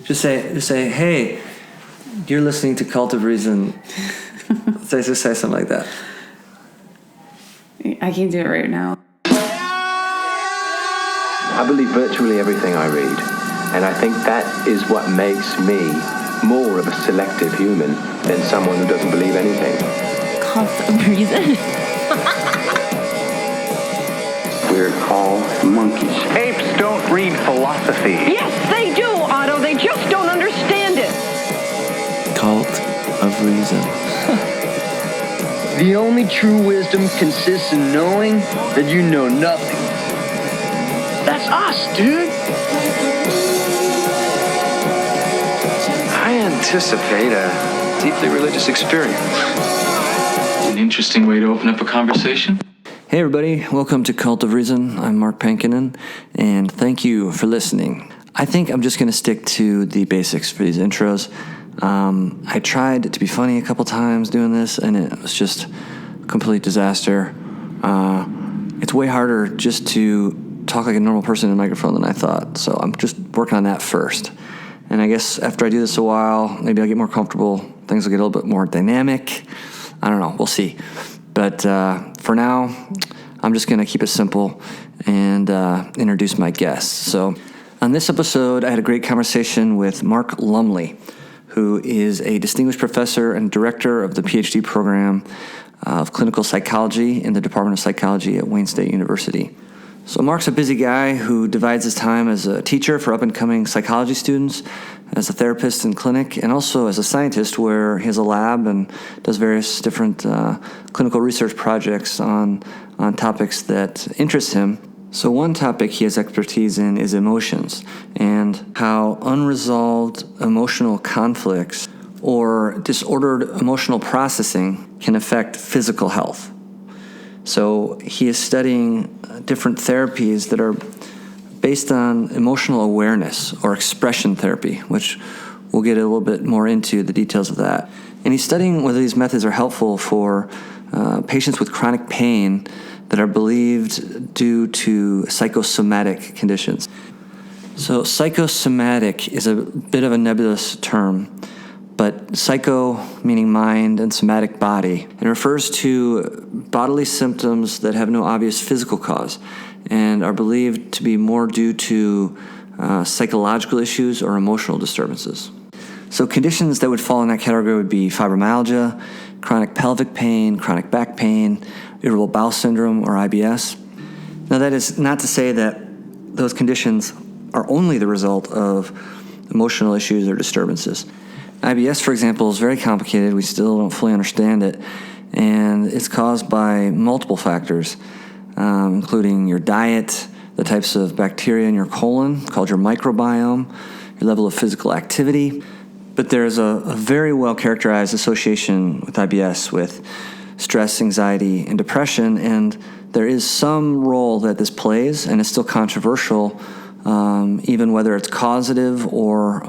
Just say, hey, you're listening to Cult of Reason. Just say something like that. I can't do it right now. I believe virtually everything I read, and I think that is what makes me more of a selective human than someone who doesn't believe anything. Cult of Reason. We're all monkeys. Apes don't read philosophy. Yes, they do, Otto. They just don't understand it. Cult of Reason. The only true wisdom consists in knowing that you know nothing. That's us, dude. I anticipate a deeply religious experience. An interesting way to open up a conversation. Hey everybody, welcome to Cult of Reason. I'm Mark Pankinen, and thank you for listening. I think I'm just going to stick to the basics for these intros. I tried to be funny a couple times doing this, and it was just a complete disaster. It's way harder just to talk like a normal person in a microphone than I thought, so I'm just working on that first. And I guess after I do this a while, maybe I'll get more comfortable. Things will get a little bit more dynamic. I don't know. We'll see. But for now, I'm just going to keep it simple and introduce my guests. So on this episode, I had a great conversation with Mark Lumley, who is a distinguished professor and director of the PhD program of clinical psychology in the Department of Psychology at Wayne State University. So Mark's a busy guy who divides his time as a teacher for up-and-coming psychology students, as a therapist in clinic, and also as a scientist where he has a lab and does various different clinical research projects on topics that interest him. So one topic he has expertise in is emotions and how unresolved emotional conflicts or disordered emotional processing can affect physical health. So he is studying different therapies that are based on emotional awareness or expression therapy, which we'll get a little bit more into the details of that. And he's studying whether these methods are helpful for patients with chronic pain that are believed due to psychosomatic conditions. So psychosomatic is a bit of a nebulous term, but psycho meaning mind and somatic body. It refers to bodily symptoms that have no obvious physical cause and are believed to be more due to psychological issues or emotional disturbances. So conditions that would fall in that category would be fibromyalgia, chronic pelvic pain, chronic back pain, irritable bowel syndrome, or IBS. Now that is not to say that those conditions are only the result of emotional issues or disturbances. IBS, for example, is very complicated. We still don't fully understand it, and it's caused by multiple factors, including your diet, the types of bacteria in your colon, called your microbiome, your level of physical activity. But there's a very well-characterized association with IBS with stress, anxiety, and depression, and there is some role that this plays, and it's still controversial, even whether it's causative or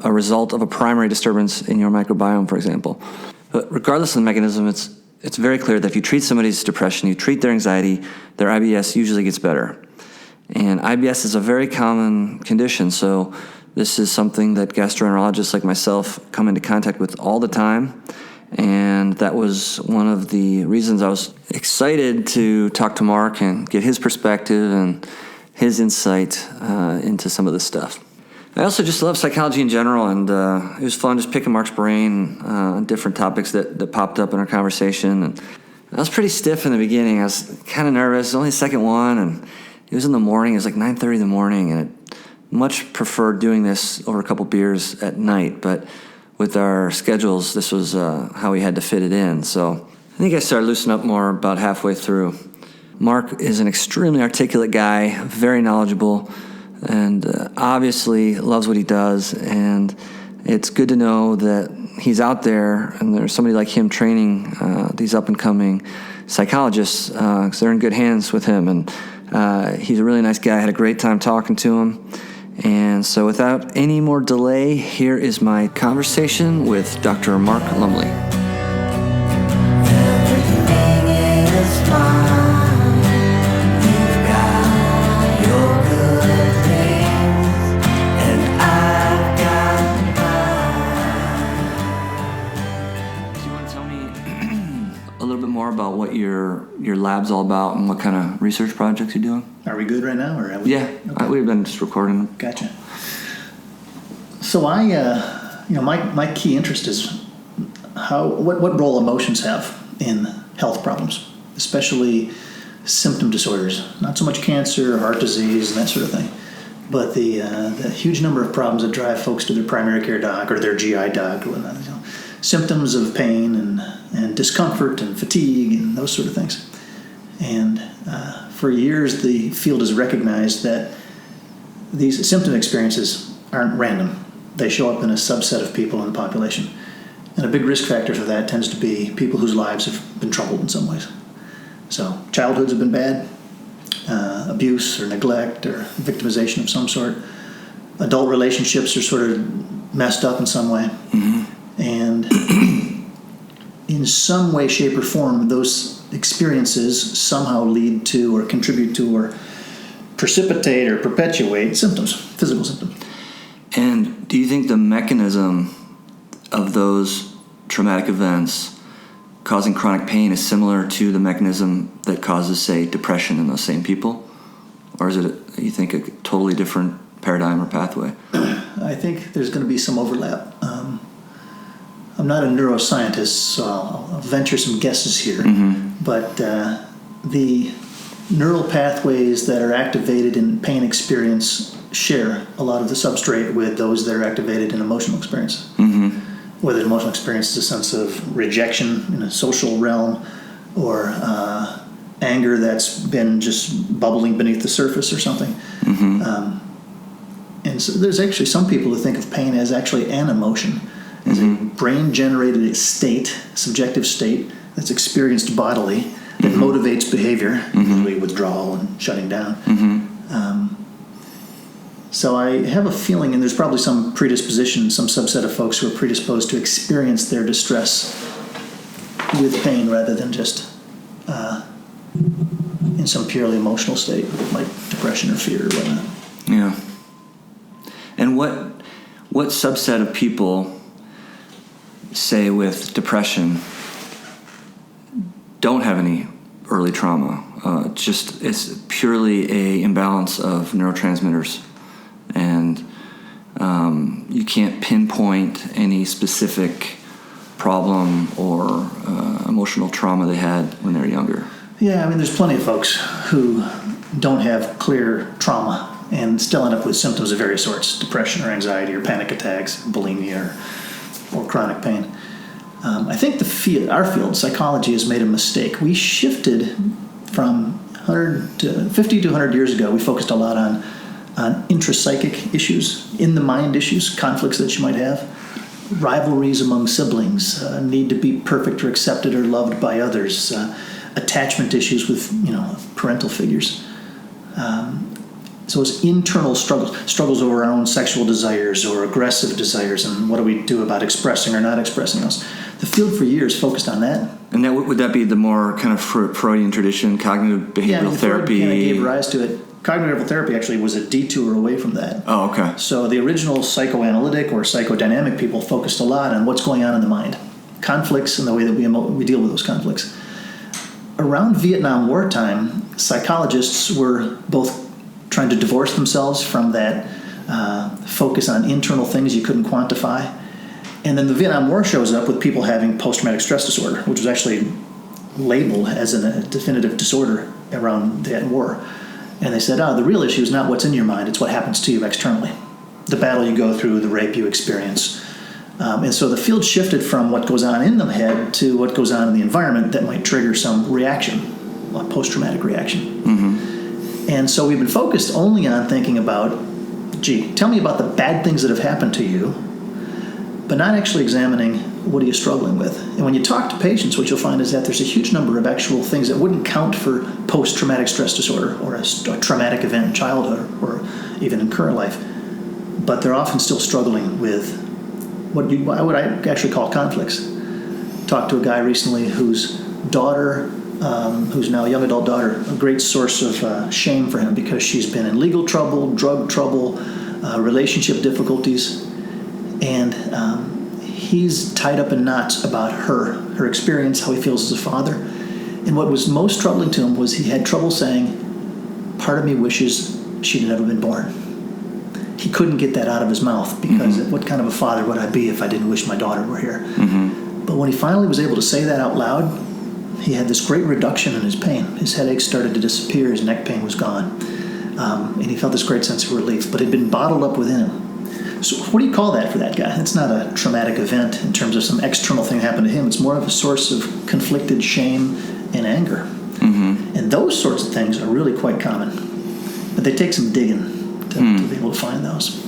a result of a primary disturbance in your microbiome, for example. But regardless of the mechanism, it's very clear that if you treat somebody's depression, you treat their anxiety, their IBS usually gets better. And IBS is a very common condition, so this is something that gastroenterologists like myself come into contact with all the time. And that was one of the reasons I was excited to talk to Mark and get his perspective and his insight into some of this stuff. I also just love psychology in general, and it was fun just picking Mark's brain on different topics that popped up in our conversation. And I was pretty stiff in the beginning. I was kind of nervous. It was only the second one, and it was in the morning. It was like 9:30 in the morning, and I much preferred doing this over a couple beers at night, but with our schedules, this was how we had to fit it in. So I think I started loosening up more about halfway through. Mark is an extremely articulate guy, very knowledgeable, and obviously loves what he does. And it's good to know that he's out there and there's somebody like him training these up-and-coming psychologists, because they're in good hands with him. And he's a really nice guy. I had a great time talking to him. And so without any more delay, here is my conversation with Dr. Mark Lumley. You've got your good things, and I've about what your lab's all about and what kind of research projects you're doing? Are we good right now? Or have we? Yeah, Okay. we've been just recording. Gotcha. So my key interest is what role emotions have in health problems, especially symptom disorders. Not so much cancer, heart disease, and that sort of thing, but the huge number of problems that drive folks to their primary care doc or their GI doc or whatnot. Symptoms of pain and discomfort and fatigue and those sort of things. And for years, the field has recognized that these symptom experiences aren't random. They show up in a subset of people in the population. And a big risk factor for that tends to be people whose lives have been troubled in some ways. So childhoods have been bad, abuse or neglect or victimization of some sort. Adult relationships are sort of messed up in some way. Mm-hmm. And in some way, shape, or form, those experiences somehow lead to or contribute to or precipitate or perpetuate symptoms, physical symptoms. And do you think the mechanism of those traumatic events causing chronic pain is similar to the mechanism that causes, say, depression in those same people? Or is it, you think, a totally different paradigm or pathway? I think there's going to be some overlap. I'm not a neuroscientist, so I'll venture some guesses here. Mm-hmm. But the neural pathways that are activated in pain experience share a lot of the substrate with those that are activated in emotional experience. Mm-hmm. Whether emotional experience is a sense of rejection in a social realm or anger that's been just bubbling beneath the surface or something. Mm-hmm. And so there's actually some people who think of pain as actually an emotion, as mm-hmm. a brain-generated state, subjective state that's experienced bodily that mm-hmm. motivates behavior, mm-hmm. usually withdrawal and shutting down. Mm-hmm. So I have a feeling, and there's probably some predisposition, some subset of folks who are predisposed to experience their distress with pain rather than just in some purely emotional state, like depression or fear or whatnot. Yeah. And what subset of people, say with depression, don't have any early trauma? It's purely a imbalance of neurotransmitters. And you can't pinpoint any specific problem or emotional trauma they had when they were younger. Yeah, I mean, there's plenty of folks who don't have clear trauma and still end up with symptoms of various sorts, depression or anxiety or panic attacks, bulimia or chronic pain. I think our field, psychology, has made a mistake. We shifted from 50 to 100 years ago. We focused a lot on intrapsychic issues, in-the-mind issues, conflicts that you might have, rivalries among siblings, need to be perfect or accepted or loved by others, attachment issues with parental figures. So it's internal struggles over our own sexual desires or aggressive desires, and what do we do about expressing or not expressing those? The field for years focused on that. And would that be the more kind of Freudian tradition, cognitive behavioral therapy? Yeah, Freud gave rise to it. Cognitive therapy actually was a detour away from that. Oh, okay. So the original psychoanalytic or psychodynamic people focused a lot on what's going on in the mind, conflicts and the way that we deal with those conflicts. Around Vietnam War time, psychologists were both trying to divorce themselves from that focus on internal things you couldn't quantify. And then the Vietnam War shows up with people having post-traumatic stress disorder, which was actually labeled as a definitive disorder around that war. And they said, the real issue is not what's in your mind, it's what happens to you externally. The battle you go through, the rape you experience. And so the field shifted from what goes on in the head to what goes on in the environment that might trigger some reaction, a post-traumatic reaction. Mm-hmm. And so we've been focused only on thinking about, tell me about the bad things that have happened to you, but not actually examining what are you struggling with. And when you talk to patients, what you'll find is that there's a huge number of actual things that wouldn't count for post-traumatic stress disorder or a traumatic event in childhood or even in current life, but they're often still struggling with what I actually call conflicts. Talked to a guy recently whose daughter, who's now a young adult daughter, a great source of shame for him because she's been in legal trouble, drug trouble, relationship difficulties, and he's tied up in knots about her experience, how he feels as a father, And what was most troubling to him was he had trouble saying, part of me wishes she'd never been born. He couldn't get that out of his mouth because what kind of a father would I be if I didn't wish my daughter were here? But when he finally was able to say that out loud, he had this great reduction in his pain. His headaches started to disappear, his neck pain was gone. And he felt this great sense of relief, but it had been bottled up within him. So what do you call that for that guy? It's not a traumatic event in terms of some external thing happened to him. It's more of a source of conflicted shame and anger. And those sorts of things are really quite common. But they take some digging to be able to find those.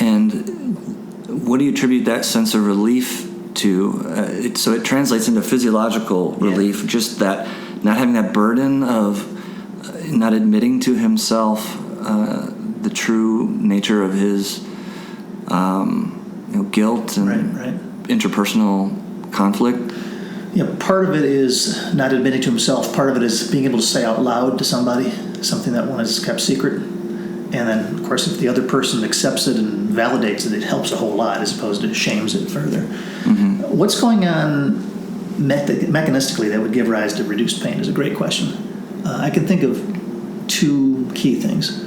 And what do you attribute that sense of relief to? So it translates into physiological relief, just that not having that burden of not admitting to himself the true nature of his guilt and interpersonal conflict. Part of it is not admitting to himself. Part of it is being able to say out loud to somebody something that one has kept secret. And then, of course, if the other person accepts it and validates it, it helps a whole lot as opposed to shames it further. What's going on mechanistically that would give rise to reduced pain is a great question. I can think of two key things.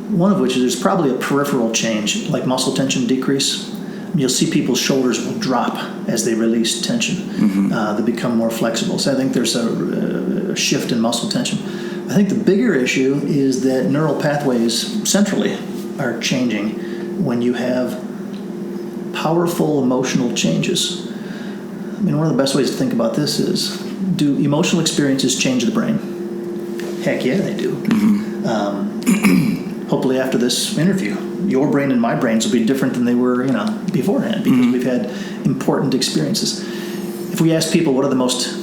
One of which is there's probably a peripheral change, like muscle tension decrease. You'll see people's shoulders will drop as they release tension. They become more flexible. So I think there's a shift in muscle tension. I think the bigger issue is that neural pathways centrally are changing when you have powerful emotional changes. I mean, one of the best ways to think about this is, do emotional experiences change the brain? Heck yeah, they do. Hopefully after this interview, your brain and my brains will be different than they were, beforehand, because we've had important experiences. If we ask people what are the most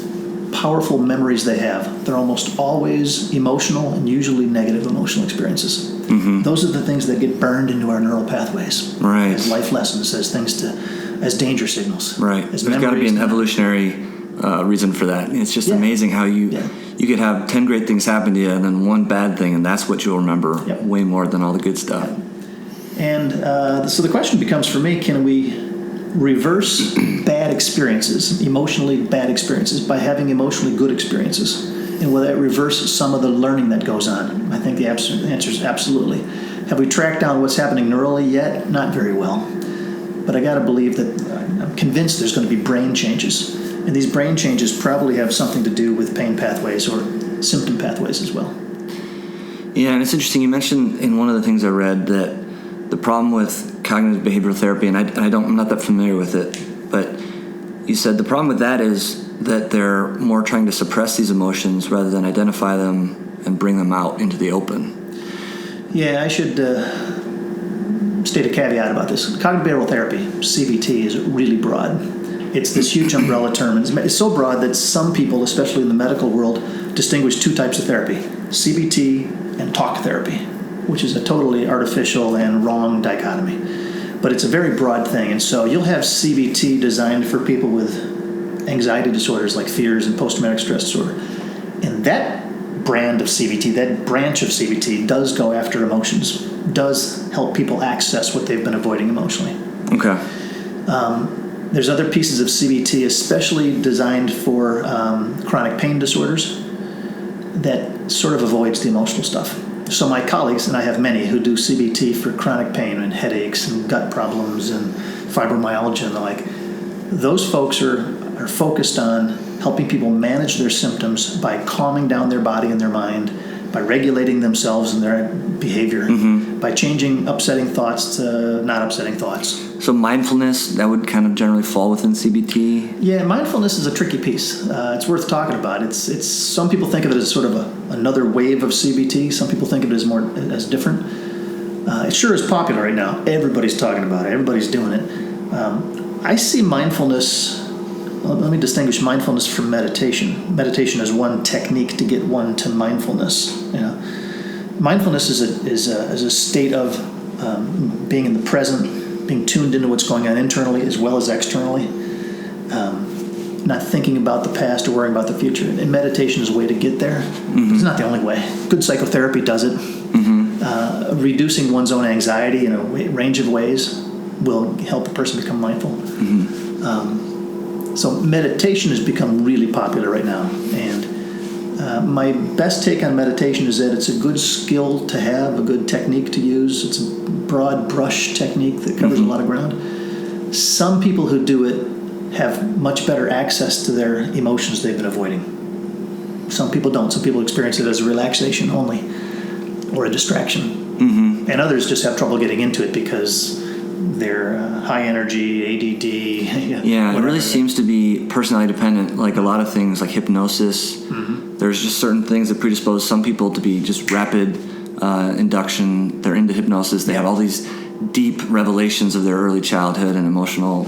powerful memories they have, they're almost always emotional and usually negative emotional experiences. Those are the things that get burned into our neural pathways as life lessons, as things as danger signals. There's got to be an evolutionary reason for that. It's just amazing how you could have 10 great things happen to you and then one bad thing, and that's what you'll remember way more than all the good stuff. And so the question becomes for me, can we reverse bad experiences, emotionally bad experiences, by having emotionally good experiences? And will that reverse some of the learning that goes on? I think the answer is absolutely. Have we tracked down what's happening neurally yet? Not very well. But I got to believe that I'm convinced there's going to be brain changes. And these brain changes probably have something to do with pain pathways or symptom pathways as well. Yeah, and it's interesting. You mentioned in one of the things I read that the problem with cognitive behavioral therapy, and I'm not that familiar with it, but you said the problem with that is that they're more trying to suppress these emotions rather than identify them and bring them out into the open. Yeah, I should state a caveat about this. Cognitive behavioral therapy, CBT, is really broad. It's this huge umbrella term. It's so broad that some people, especially in the medical world, distinguish two types of therapy, CBT and talk therapy, which is a totally artificial and wrong dichotomy. But it's a very broad thing. And so you'll have CBT designed for people with anxiety disorders like fears and post-traumatic stress disorder. And that brand of CBT, that branch of CBT, does go after emotions, does help people access what they've been avoiding emotionally. Okay. There's other pieces of CBT, especially designed for chronic pain disorders, that sort of avoids the emotional stuff. So my colleagues, and I have many, who do CBT for chronic pain and headaches and gut problems and fibromyalgia and the like, those folks are focused on helping people manage their symptoms by calming down their body and their mind, by regulating themselves and their behavior, by changing upsetting thoughts to not upsetting thoughts. So mindfulness, that would kind of generally fall within CBT? Yeah, mindfulness is a tricky piece. It's worth talking about. It's some people think of it as sort of another wave of CBT. Some people think of it as different. It sure is popular right now. Everybody's talking about it. Everybody's doing it. I see mindfulness. Let me distinguish mindfulness from meditation. Meditation is one technique to get one to mindfulness. Mindfulness is a state of being in the present, being tuned into what's going on internally as well as externally, not thinking about the past or worrying about the future. And meditation is a way to get there. It's not the only way. Good psychotherapy does it. Reducing one's own anxiety in a range of ways will help a person become mindful. So meditation has become really popular right now, and my best take on meditation is that it's a good skill to have, a good technique to use. It's a broad brush technique that covers a lot of ground. Some people who do it have much better access to their emotions they've been avoiding. Some people don't. Some people experience it as a relaxation only or a distraction. And others just have trouble getting into it because they're high energy, ADD. Yeah, it really seems to be personality dependent, like a lot of things like hypnosis. There's just certain things that predispose some people to be just rapid induction. They're into hypnosis. They have all these deep revelations of their early childhood and emotional,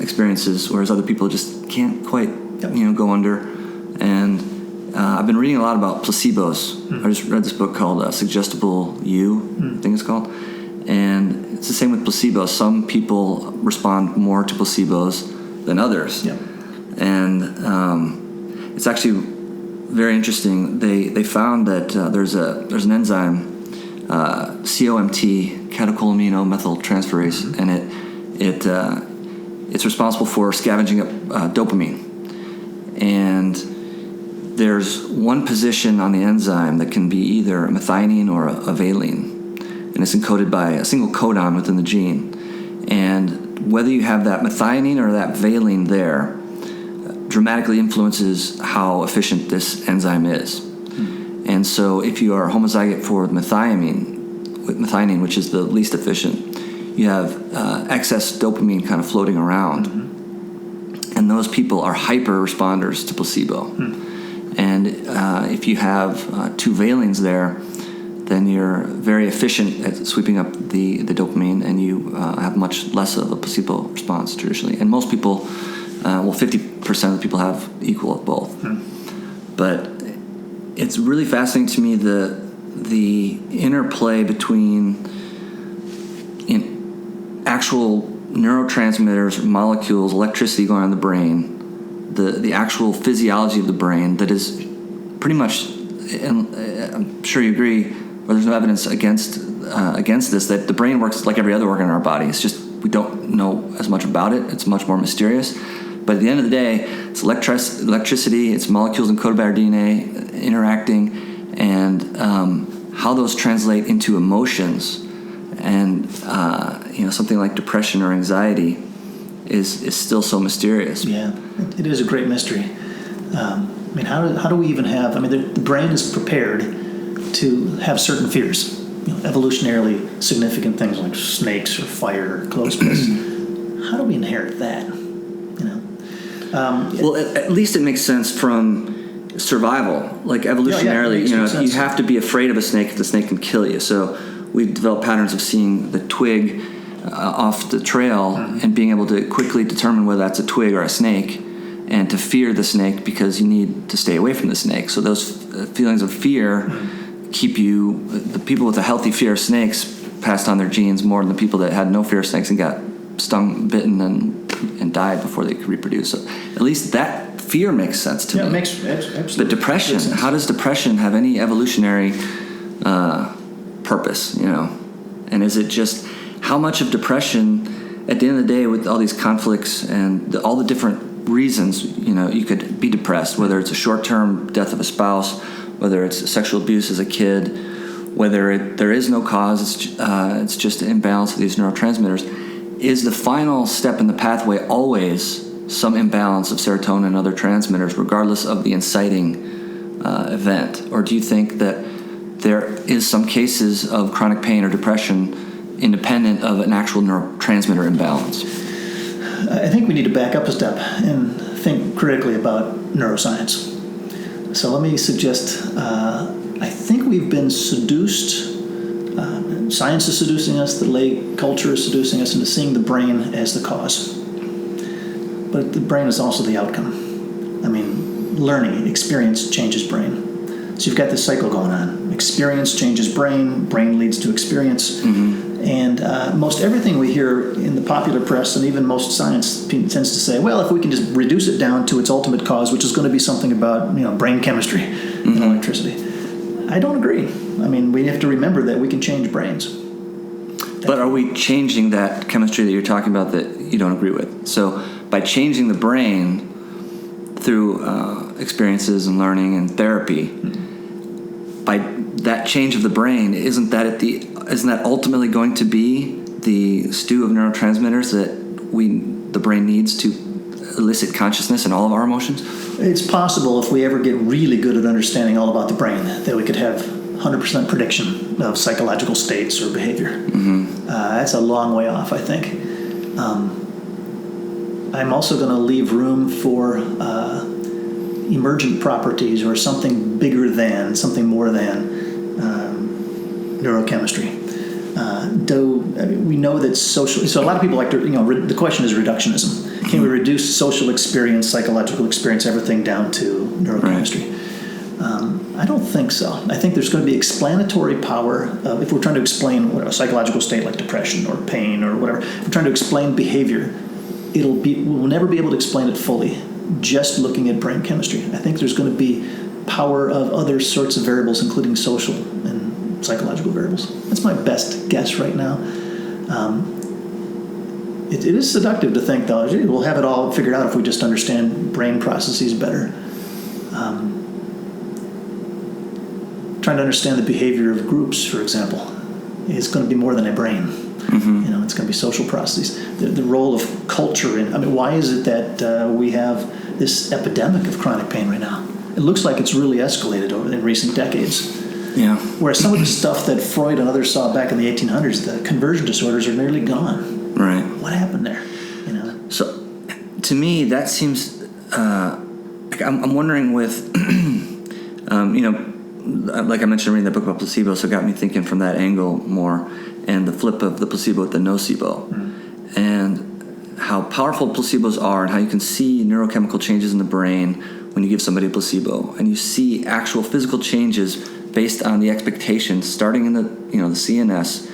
experiences, whereas other people just can't quite, go under. And I've been reading a lot about placebos. I just read this book called Suggestible You, I think it's called. And it's the same with placebos. Some people respond more to placebos than others. And it's actually very interesting. They found that there's an enzyme, COMT, catecholaminomethyltransferase, and it's responsible for scavenging up dopamine. And there's one position on the enzyme that can be either a methionine or a valine, and it's encoded by a single codon within the gene. And whether you have that methionine or that valine there dramatically influences how efficient this enzyme is. And so if you are homozygote for methionine, which is the least efficient, you have excess dopamine kind of floating around. And those people are hyper responders to placebo. And if you have two valines there, then you're very efficient at sweeping up the dopamine, and you have much less of a placebo response traditionally. And most people, 50% of the people have equal of both. But it's really fascinating to me the interplay between actual neurotransmitters, molecules, electricity going on in the brain, the actual physiology of the brain that is pretty much, and I'm sure you agree, or there's no evidence against this, that the brain works like every other organ in our body. It's just we don't know as much about it. It's much more mysterious. But at the end of the day, it's electricity, it's molecules encoded by our DNA interacting, and how those translate into emotions. And something like depression or anxiety is still so mysterious. Yeah, it is a great mystery. How do we even have? The brain is prepared to have certain fears, evolutionarily significant things like snakes or fire or clothespins. How do we inherit that? Well, at least it makes sense from survival, like evolutionarily. You have to be afraid of a snake if the snake can kill you. So we've developed patterns of seeing the twig off the trail and being able to quickly determine whether that's a twig or a snake, and to fear the snake because you need to stay away from the snake. So those feelings of fear keep you. The people with a healthy fear of snakes passed on their genes more than the people that had no fear of snakes and got stung, bitten, and died before they could reproduce. So at least that fear makes sense to me. Yeah, it makes absolutely. But depression, how does depression have any evolutionary purpose, And is it just how much of depression, at the end of the day, with all these conflicts and all the different reasons, you could be depressed, whether it's a short-term death of a spouse, whether it's sexual abuse as a kid, whether there is no cause, it's just an imbalance of these neurotransmitters. Is the final step in the pathway always some imbalance of serotonin and other transmitters, regardless of the inciting event? Or do you think that there is some cases of chronic pain or depression independent of an actual neurotransmitter imbalance? I think we need to back up a step and think critically about neuroscience. So let me suggest, I think we've been seduced, science is seducing us, the lay culture is seducing us into seeing the brain as the cause. But the brain is also the outcome. Learning, experience changes brain. So you've got this cycle going on. Experience changes brain leads to experience. And most everything we hear in the popular press and even most science tends to say, well, if we can just reduce it down to its ultimate cause, which is going to be something about brain chemistry and electricity. I don't agree. We have to remember that we can change brains. But are we changing that chemistry that you're talking about that you don't agree with? So by changing the brain through experiences and learning and therapy, by that change of the brain, isn't that ultimately going to be the stew of neurotransmitters that the brain needs to elicit consciousness and all of our emotions? It's possible, if we ever get really good at understanding all about the brain, that we could have 100% prediction of psychological states or behavior. Mm-hmm. That's a long way off, I think. I'm also going to leave room for emergent properties or something bigger than, something more than neurochemistry. We know that social. So a lot of people like to. The question is reductionism. Can we reduce social experience, psychological experience, everything down to neurochemistry? Right. I don't think so. I think there's going to be explanatory power. If we're trying to explain a psychological state like depression or pain or whatever, if we're trying to explain behavior, we'll never be able to explain it fully just looking at brain chemistry. I think there's going to be power of other sorts of variables, including social and psychological variables. That's my best guess right now. It is seductive to think, though, we'll have it all figured out if we just understand brain processes better. Trying to understand the behavior of groups, for example, it's going to be more than a brain. Mm-hmm. It's going to be social processes. The role of culture why is it that we have this epidemic of chronic pain right now? It looks like it's really escalated in recent decades. Yeah. Whereas some of the stuff that Freud and others saw back in the 1800s, the conversion disorders, are nearly gone. Right. What happened there? So, to me, that seems. I'm wondering with, like I mentioned, reading the book about placebo, so it got me thinking from that angle more, and the flip of the placebo with the nocebo, and how powerful placebos are, and how you can see neurochemical changes in the brain when you give somebody a placebo, and you see actual physical changes based on the expectations, starting in the the CNS,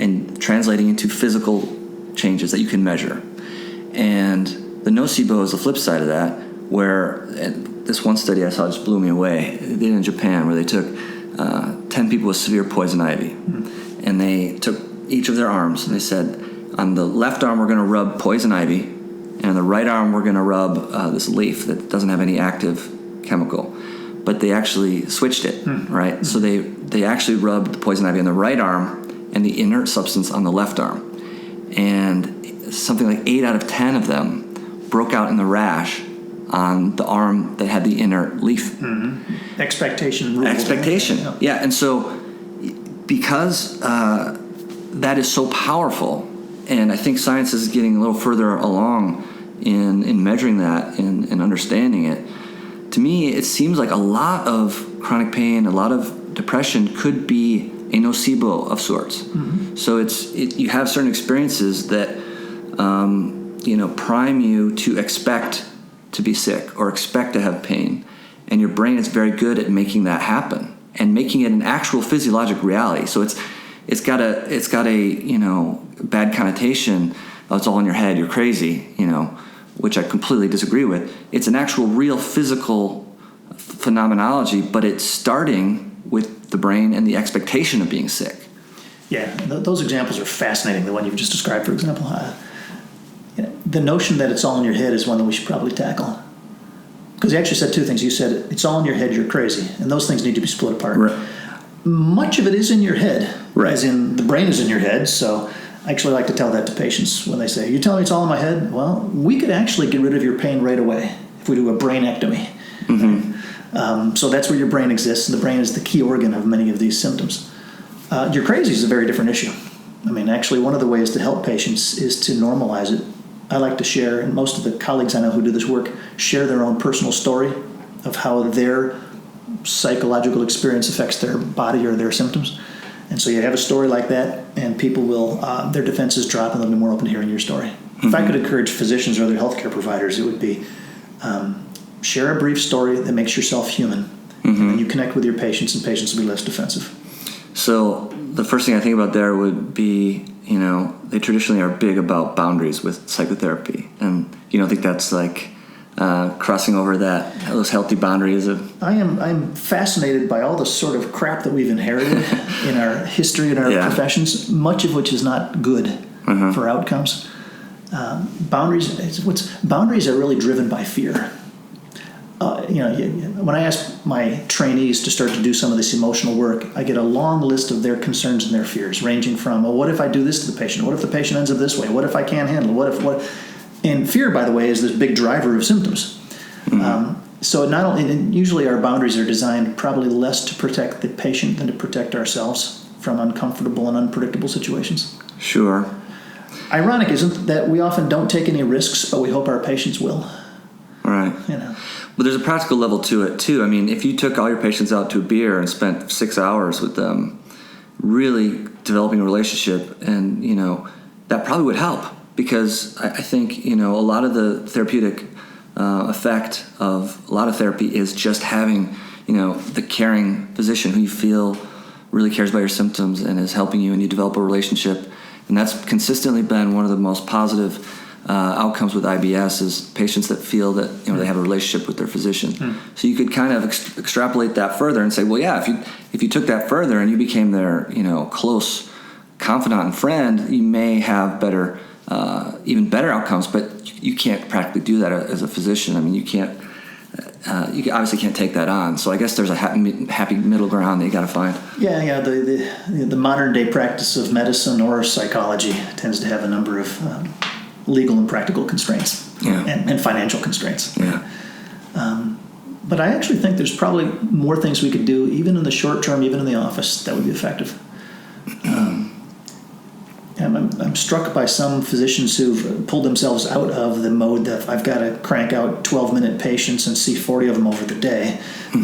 and translating into physical changes that you can measure. And the nocebo is the flip side of that, where this one study I saw just blew me away. They did it in Japan, where they took 10 people with severe poison ivy, and they took each of their arms, and they said, on the left arm we're going to rub poison ivy, and on the right arm we're going to rub this leaf that doesn't have any active chemical. But they actually switched it, right? So they actually rubbed the poison ivy on the right arm and the inert substance on the left arm. And something like 8 out of 10 of them broke out in the rash on the arm that had the inert leaf. Mm-hmm. Expectation rule. Expectation, yeah. And so because that is so powerful, and I think science is getting a little further along in measuring that and understanding it, to me it seems like a lot of chronic pain, a lot of depression could be a nocebo of sorts. Mm-hmm. So you have certain experiences that prime you to expect to be sick or expect to have pain, and your brain is very good at making that happen and making it an actual physiologic reality. So it's got a bad connotation. Oh, it's all in your head. You're crazy. Which I completely disagree with. It's an actual real physical phenomenology, but it's starting with the brain and the expectation of being sick. Yeah, those examples are fascinating. The one you've just described, for example. The notion that it's all in your head is one that we should probably tackle. Because you actually said two things. You said it's all in your head, you're crazy. And those things need to be split apart. Right. Much of it is in your head. Right. As in, the brain is in your head. So I actually like to tell that to patients when they say, "You telling me it's all in my head?" Well, we could actually get rid of your pain right away if we do a brainectomy. Mm-hmm. So that's where your brain exists. And the brain is the key organ of many of these symptoms. You're crazy is a very different issue. Actually, one of the ways to help patients is to normalize it. I like to share, and most of the colleagues I know who do this work share their own personal story of how their psychological experience affects their body or their symptoms. And so you have a story like that, and people will, their defenses drop, and they'll be more open to hearing your story. Mm-hmm. If I could encourage physicians or other healthcare providers, it would be share a brief story that makes yourself human, and then you connect with your patients, and patients will be less defensive. So the first thing I think about there would be, they traditionally are big about boundaries with psychotherapy, and you don't think that's like crossing over those healthy boundaries of. I'm fascinated by all the sort of crap that we've inherited in our history and our professions, much of which is not good for outcomes. Boundaries are really driven by fear. When I ask my trainees to start to do some of this emotional work, I get a long list of their concerns and their fears, ranging from, what if I do this to the patient? What if the patient ends up this way? What if I can't handle it? And fear, by the way, is this big driver of symptoms. Mm-hmm. So not only, and usually our boundaries are designed probably less to protect the patient than to protect ourselves from uncomfortable and unpredictable situations. Sure. Ironic, isn't that we often don't take any risks, but we hope our patients will. Right. But there's a practical level to it, too. I mean, if you took all your patients out to a beer and spent 6 hours with them, really developing a relationship, and, that probably would help. Because I think, a lot of the therapeutic effect of a lot of therapy is just having, the caring physician who you feel really cares about your symptoms and is helping you, and you develop a relationship. And that's consistently been one of the most positive outcomes with IBS is patients that feel that they have a relationship with their physician. So you could kind of extrapolate that further and say, well, yeah, if you took that further and you became their close confidant and friend, you may have even better outcomes. But you can't practically do that as a physician. I mean, you can't. You obviously can't take that on. So I guess there's a happy middle ground that you got to find. Yeah. The modern day practice of medicine or psychology tends to have a number of legal and practical constraints and financial constraints. Yeah. But I actually think there's probably more things we could do, even in the short term, even in the office, that would be effective. I'm struck by some physicians who've pulled themselves out of the mode that I've got to crank out 12-minute patients and see 40 of them over the day, to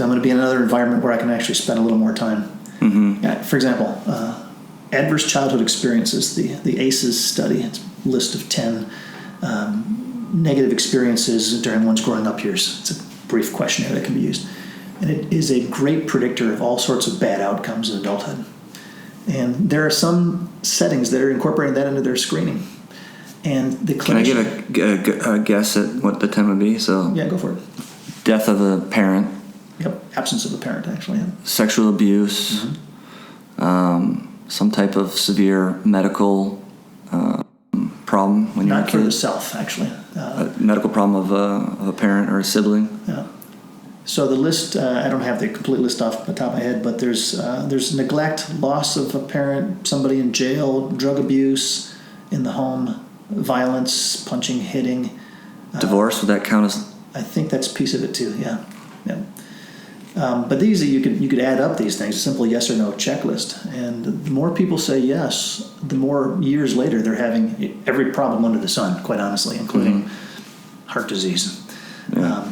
I'm going to be in another environment where I can actually spend a little more time. Mm-hmm. For example, adverse childhood experiences, the ACEs study, it's a list of 10 negative experiences during one's growing up years. It's a brief questionnaire that can be used. And it is a great predictor of all sorts of bad outcomes in adulthood. And there are some settings that are incorporating that into their screening. And the clinician... Can I give a guess at what the 10 would be? So yeah, go for it. Death of a parent. Yep, absence of a parent, actually. Yeah. Sexual abuse. Mm-hmm. Some type of severe medical problem when you're a kid. Not for the self, actually. A medical problem of a parent or a sibling. Yeah. So the list, I don't have the complete list off the top of my head, but there's neglect, loss of a parent, somebody in jail, drug abuse in the home, violence, punching, hitting. Divorce, would that count as? I think that's a piece of it too, yeah. But these, you could add up these things, a simple yes or no checklist. And the more people say yes, the more years later they're having every problem under the sun, quite honestly, including heart disease. Yeah.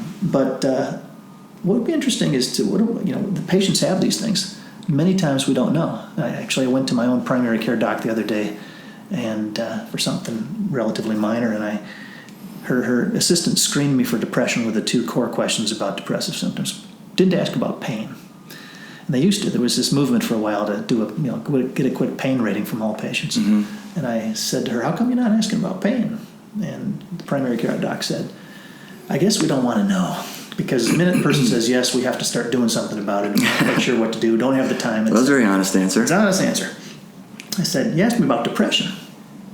What would be interesting is the patients have these things. Many times we don't know. I went to my own primary care doc the other day, and for something relatively minor, and her assistant screened me for depression with the 2 core questions about depressive symptoms. Didn't ask about pain. And they used to. There was this movement for a while to do get a quick pain rating from all patients. Mm-hmm. And I said to her, "How come you're not asking about pain?" And the primary care doc said, "I guess we don't want to know." Because the minute a person says yes, we have to start doing something about it and not sure what to do. Don't have the time. That was a very honest answer. It's an honest answer. I said, "You asked me about depression."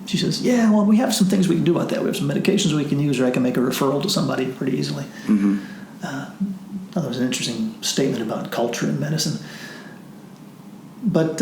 She says, "Yeah, well, we have some things we can do about that. We have some medications we can use, or I can make a referral to somebody pretty easily." Mm-hmm. I thought it was an interesting statement about culture in medicine. But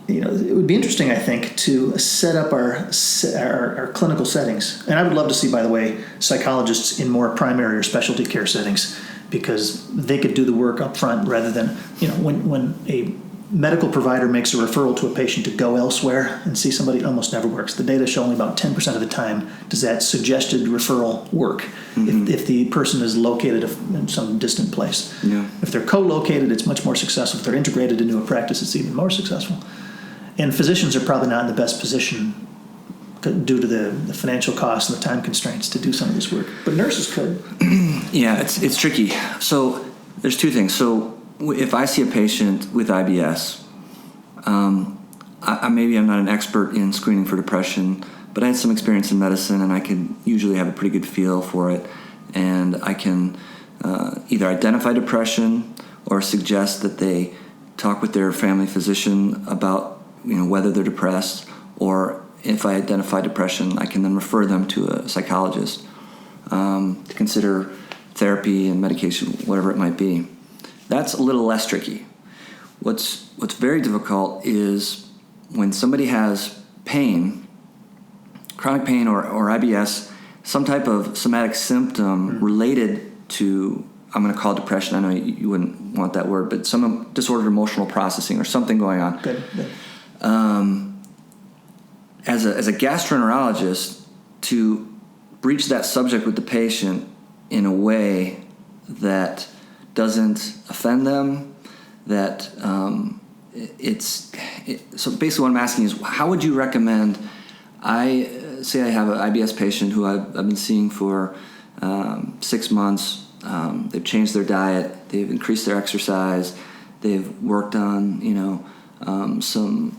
it would be interesting, I think, to set up our clinical settings. And I would love to see, by the way, psychologists in more primary or specialty care settings, because they could do the work up front rather than, when a medical provider makes a referral to a patient to go elsewhere and see somebody, it almost never works. The data show only about 10% of the time does that suggested referral work, mm-hmm. if the person is located in some distant place. Yeah. If they're co-located, it's much more successful. If they're integrated into a practice, it's even more successful. And physicians are probably not in the best position due to the financial costs and the time constraints to do some of this work. But nurses could. Yeah, it's tricky. So there's 2 things. So if I see a patient with IBS, maybe I'm not an expert in screening for depression, but I had some experience in medicine, and I can usually have a pretty good feel for it. And I can either identify depression or suggest that they talk with their family physician about whether they're depressed, or if I identify depression, I can then refer them to a psychologist to consider therapy and medication, whatever it might be. That's a little less tricky. What's very difficult is when somebody has pain, chronic pain or IBS, some type of somatic symptom related to, I'm going to call it depression. I know you wouldn't want that word, but some disordered emotional processing or something going on. Good. As a gastroenterologist, to breach that subject with the patient in a way that doesn't offend them, that so basically what I'm asking is, how would you recommend, I have an IBS patient who I've been seeing for 6 months. They've changed their diet, they've increased their exercise, they've worked on some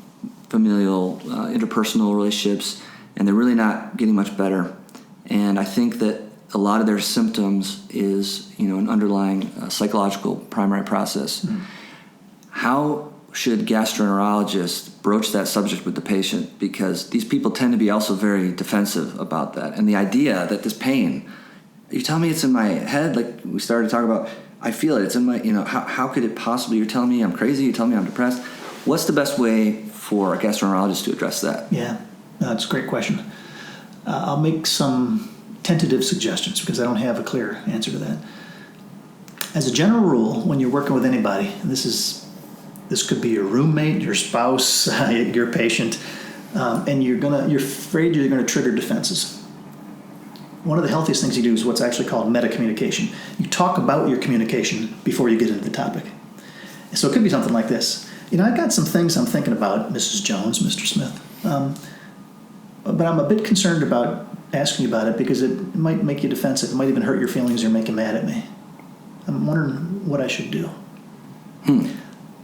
familial interpersonal relationships, and they're really not getting much better. And I think that a lot of their symptoms is an underlying psychological primary process. How should gastroenterologists broach that subject with the patient? Because these people tend to be also very defensive about that. And the idea that this pain, you tell me it's in my head, like we started talking about, I feel it, it's in my, how could it possibly, you're telling me I'm crazy, you're telling me I'm depressed. What's the best way for a gastroenterologist to address that? Yeah, that's a great question. I'll make some tentative suggestions because I don't have a clear answer to that. As a general rule, when you're working with anybody, and this could be your roommate, your spouse, your patient, and you're afraid you're going to trigger defenses. One of the healthiest things you do is what's actually called meta-communication. You talk about your communication before you get into the topic. So it could be something like this. I've got some things I'm thinking about, Mrs. Jones, Mr. Smith, but I'm a bit concerned about asking you about it because it might make you defensive. It might even hurt your feelings or make you mad at me. I'm wondering what I should do.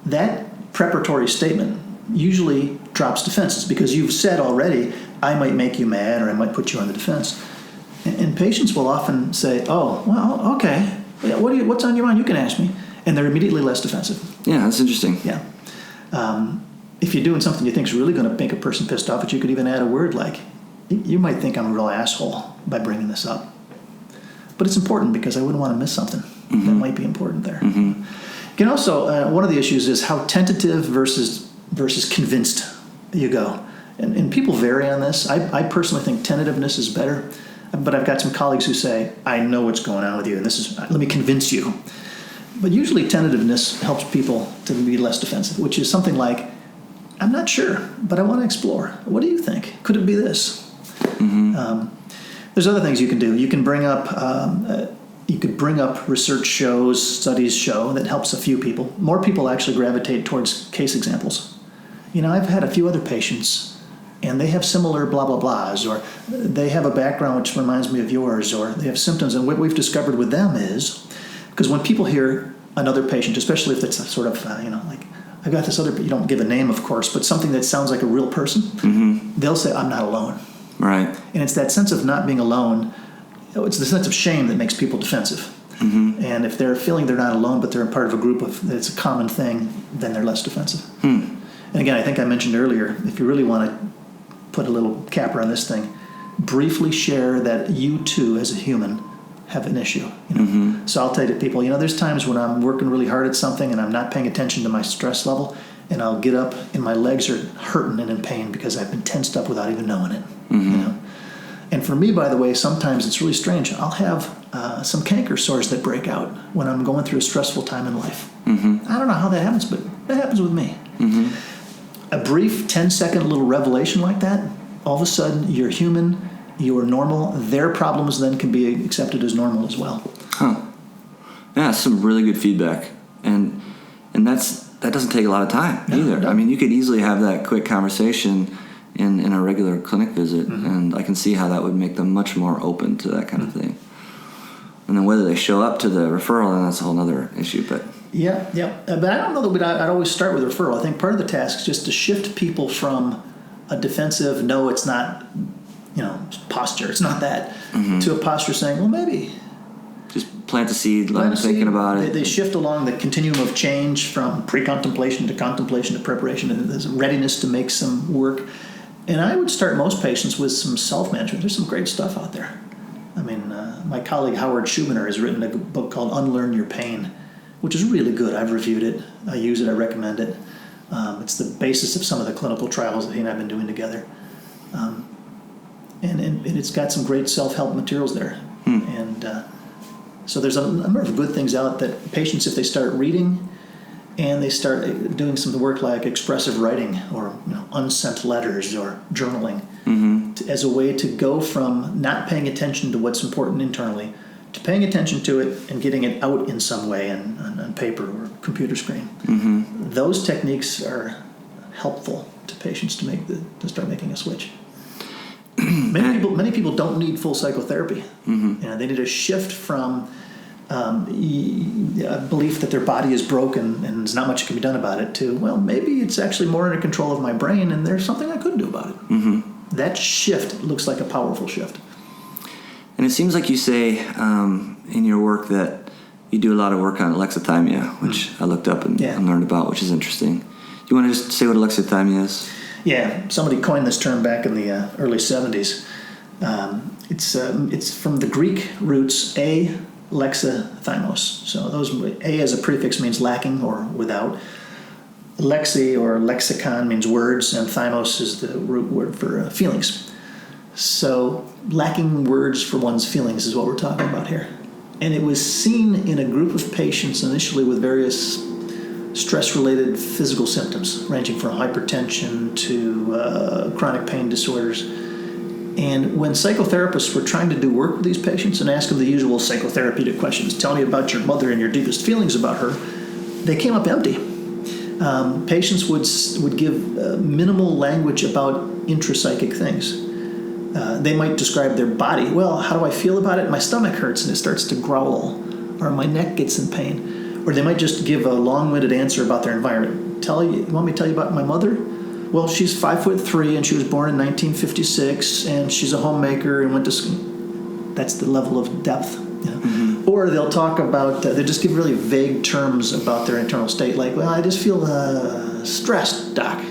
That preparatory statement usually drops defenses because you've said already, I might make you mad or I might put you on the defense. And patients will often say, oh, well, okay. What's on your mind? You can ask me. And they're immediately less defensive. Yeah, that's interesting. Yeah. If you're doing something you think is really going to make a person pissed off, but you could even add a word like, you might think I'm a real asshole by bringing this up. But it's important because I wouldn't want to miss something that might be important there. You can also, one of the issues is how tentative versus convinced you go. And people vary on this. I personally think tentativeness is better. But I've got some colleagues who say, I know what's going on with you, and let me convince you. But usually tentativeness helps people to be less defensive, which is something like, I'm not sure, but I want to explore. What do you think? Could it be this? There's other things you can do. You can bring up research shows, studies show that helps a few people. More people actually gravitate towards case examples. I've had a few other patients, and they have similar blah, blah, blahs, or they have a background which reminds me of yours, or they have symptoms. And what we've discovered with them is, because when people hear another patient, especially if it's a sort of, like, I've got this other, you don't give a name, of course, but something that sounds like a real person, they'll say, I'm not alone. Right. And it's that sense of not being alone, it's the sense of shame that makes people defensive. And if they're feeling they're not alone, but they're a part of a group that it's a common thing, then they're less defensive. And again, I think I mentioned earlier, if you really want to put a little capper on this thing, briefly share that you too, as a human, have an issue. So I'll tell you to people, there's times when I'm working really hard at something and I'm not paying attention to my stress level, and I'll get up and my legs are hurting and in pain because I've been tensed up without even knowing it. And for me, by the way, sometimes it's really strange. I'll have some canker sores that break out when I'm going through a stressful time in life. I don't know how that happens, but that happens with me. A brief 10-second little revelation like that, all of a sudden you're human, you are normal. Their problems then can be accepted as normal as well. Yeah, that's some really good feedback. And that doesn't take a lot of time either. No. I mean, you could easily have that quick conversation in a regular clinic visit, and I can see how that would make them much more open to that kind of thing. And then whether they show up to the referral, then that's a whole other issue. But yeah. But I don't know that I'd always start with referral. I think part of the task is just to shift people from a defensive, no, it's not, posture, it's not that, to a posture saying, well, maybe. Just plant a seed, let them thinking about it. They shift along the continuum of change from pre-contemplation to contemplation to preparation, and there's a readiness to make some work. And I would start most patients with some self-management. There's some great stuff out there. I mean, my colleague Howard Schubiner has written a book called Unlearn Your Pain, which is really good. I've reviewed it. I use it. I recommend it. It's the basis of some of the clinical trials that he and I have been doing together. And it's got some great self-help materials there. And so there's a number of good things out that patients, if they start reading and they start doing some work like expressive writing or unsent letters or journaling, as a way to go from not paying attention to what's important internally to paying attention to it and getting it out in some way on paper or computer screen. Those techniques are helpful to patients to start making a switch. Many people don't need full psychotherapy. They need a shift from a belief that their body is broken and there's not much can be done about it to, well, maybe it's actually more under control of my brain and there's something I could do about it. That shift looks like a powerful shift. And it seems like you say in your work that you do a lot of work on alexithymia, which I looked up and learned about, which is interesting. Do you want to just say what alexithymia is? Yeah, somebody coined this term back in the early 70s. It's from the Greek roots lexithymos. So A as a prefix means lacking or without. Lexi or lexicon means words, and thymos is the root word for feelings. So lacking words for one's feelings is what we're talking about here. And it was seen in a group of patients initially with various stress-related physical symptoms, ranging from hypertension to chronic pain disorders. And when psychotherapists were trying to do work with these patients and ask them the usual psychotherapeutic questions, tell me about your mother and your deepest feelings about her, they came up empty. Patients would give minimal language about intrapsychic things. They might describe their body. Well, how do I feel about it? My stomach hurts and it starts to growl, or my neck gets in pain. Or they might just give a long-winded answer about their environment. You want me to tell you about my mother? Well, she's 5'3" and she was born in 1956 and she's a homemaker and went to school. That's the level of depth. Or they'll talk about, they just give really vague terms about their internal state, like, well, I just feel stressed, doc,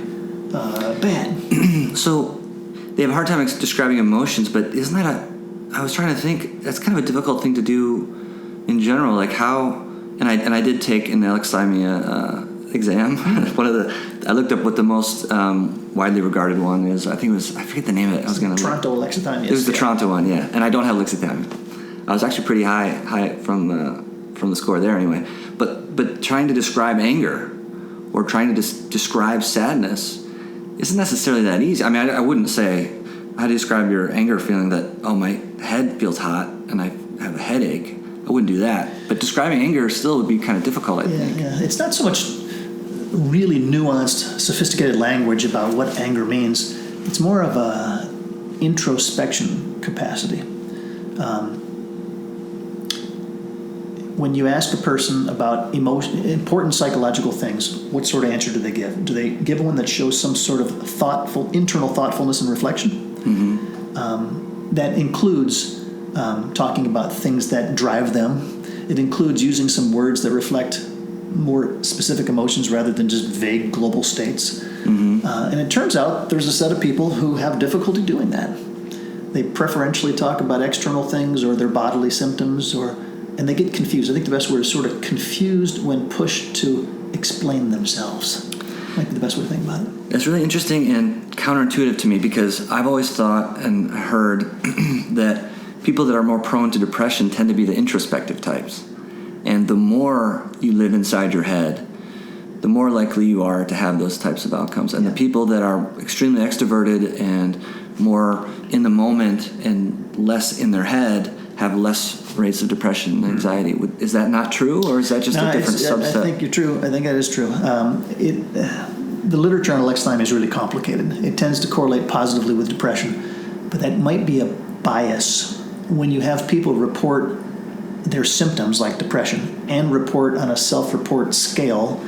bad. So they have a hard time describing emotions, but isn't that I was trying to think, that's kind of a difficult thing to do in general, like how, and I did take an alexithymia exam. I looked up what the most widely regarded one is. I forget the name of it. I was going to Toronto alexithymia. It was the Toronto one, yeah. And I don't have alexithymia. I was actually pretty high from the score there anyway. But trying to describe anger or trying to describe sadness isn't necessarily that easy. I mean, I wouldn't say, how do you describe your anger feeling that, oh, my head feels hot and I have a headache? I wouldn't do that. But describing anger still would be kind of difficult, I think. Yeah. It's not so much really nuanced, sophisticated language about what anger means. It's more of a introspection capacity. When you ask a person about important psychological things, what sort of answer do they give? Do they give one that shows some sort of internal thoughtfulness and reflection? That includes talking about things that drive them. It includes using some words that reflect more specific emotions rather than just vague global states. And it turns out there's a set of people who have difficulty doing that. They preferentially talk about external things or their bodily symptoms, and they get confused. I think the best word is sort of confused when pushed to explain themselves. Might be the best way to think about it. That's really interesting and counterintuitive to me, because I've always thought and heard that people that are more prone to depression tend to be the introspective types. And the more you live inside your head, the more likely you are to have those types of outcomes. And the people that are extremely extroverted and more in the moment and less in their head have less rates of depression and anxiety. Is that not true, or is that just a different subset? I think you're true. I think that is true. The literature on alexithymia is really complicated. It tends to correlate positively with depression, but that might be a bias when you have people report their symptoms like depression and report on a self-report scale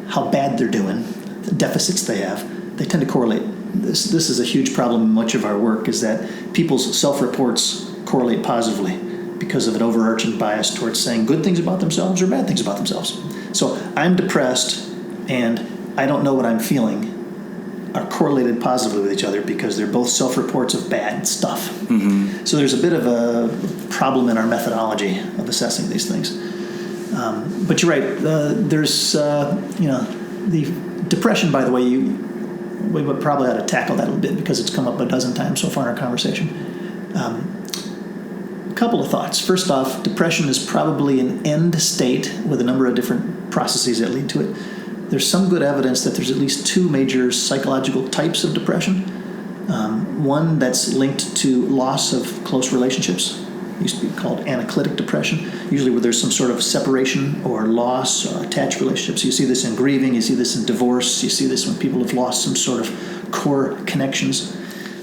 how bad they're doing, the deficits they have. They tend to correlate. This is a huge problem in much of our work, is that people's self-reports correlate positively because of an overarching bias towards saying good things about themselves or bad things about themselves. So I'm depressed and I don't know what I'm feeling. are correlated positively with each other because they're both self-reports of bad stuff. So there's a bit of a problem in our methodology of assessing these things. But you're right. There's, the depression, by the way, we would probably ought to tackle that a little bit because it's come up a dozen times so far in our conversation. A couple of thoughts. First off, depression is probably an end state with a number of different processes that lead to it. There's some good evidence that there's at least two major psychological types of depression. One that's linked to loss of close relationships. It used to be called anaclitic depression, usually where there's some sort of separation or loss or attached relationships. You see this in grieving, you see this in divorce, you see this when people have lost some sort of core connections.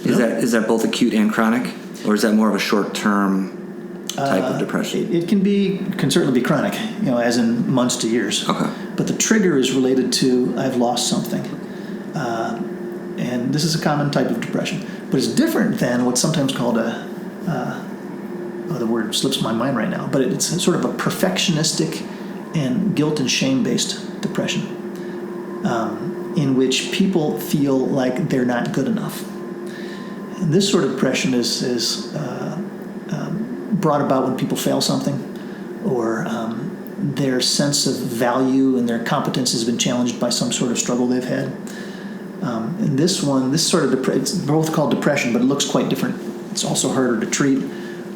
Is that both acute and chronic, or is that more of a short-term type of depression? It can certainly be chronic, as in months to years. Okay. But the trigger is related to I've lost something. And this is a common type of depression. But it's different than what's sometimes called the word slips my mind right now, but it's sort of a perfectionistic and guilt and shame-based depression in which people feel like they're not good enough. And this sort of depression is brought about when people fail something or their sense of value and their competence has been challenged by some sort of struggle they've had. And this sort of it's both called depression, but it looks quite different. It's also harder to treat.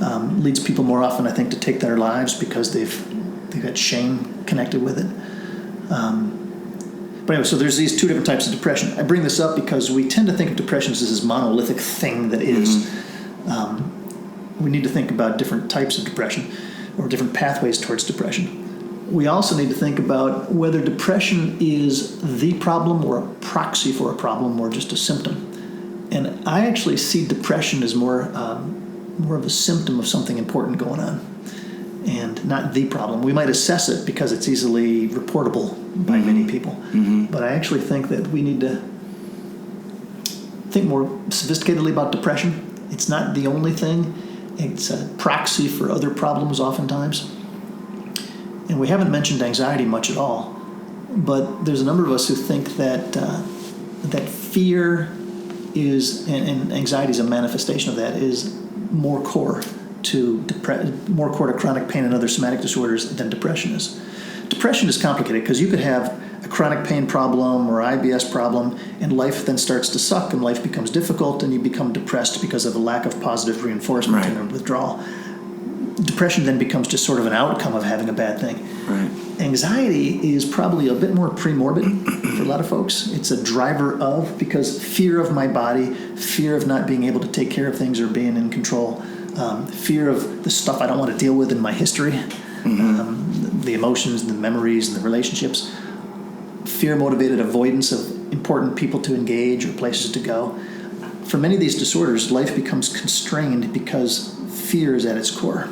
Leads people more often, I think, to take their lives because they've got shame connected with it. But anyway, so there's these two different types of depression. I bring this up because we tend to think of depression as this monolithic thing that is. We need to think about different types of depression or different pathways towards depression. We also need to think about whether depression is the problem or a proxy for a problem or just a symptom. And I actually see depression as more of a symptom of something important going on and not the problem. We might assess it because it's easily reportable by many people. But I actually think that we need to think more sophisticatedly about depression. It's not the only thing. It's a proxy for other problems oftentimes. And we haven't mentioned anxiety much at all. But there's a number of us who think that that fear is, and anxiety is a manifestation of that, is more core to chronic pain and other somatic disorders than depression is. Depression is complicated because you could have a chronic pain problem or IBS problem and life then starts to suck and life becomes difficult and you become depressed because of a lack of positive reinforcement and withdrawal. Depression then becomes just sort of an outcome of having a bad thing. Right. Anxiety is probably a bit more pre-morbid for a lot of folks. It's a driver of, because fear of my body, fear of not being able to take care of things or being in control, fear of the stuff I don't want to deal with in my history, the emotions, the memories, and the relationships, fear-motivated avoidance of important people to engage or places to go. For many of these disorders, life becomes constrained because fear is at its core.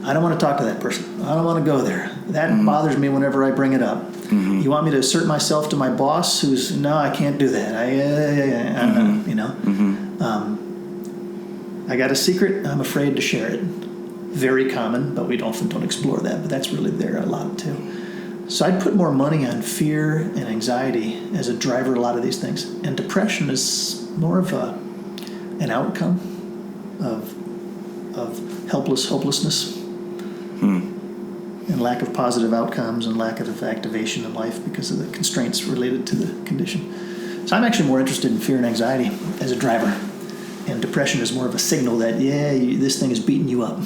I don't want to talk to that person. I don't want to go there. That bothers me whenever I bring it up. You want me to assert myself to my boss who's, no, I can't do that. I got a secret. I'm afraid to share it. Very common, but we often don't explore that. But that's really there a lot too. So I'd put more money on fear and anxiety as a driver of a lot of these things. And depression is more of an outcome of hopelessness and lack of positive outcomes and lack of activation in life because of the constraints related to the condition. So I'm actually more interested in fear and anxiety as a driver, and depression is more of a signal that this thing is beating you up.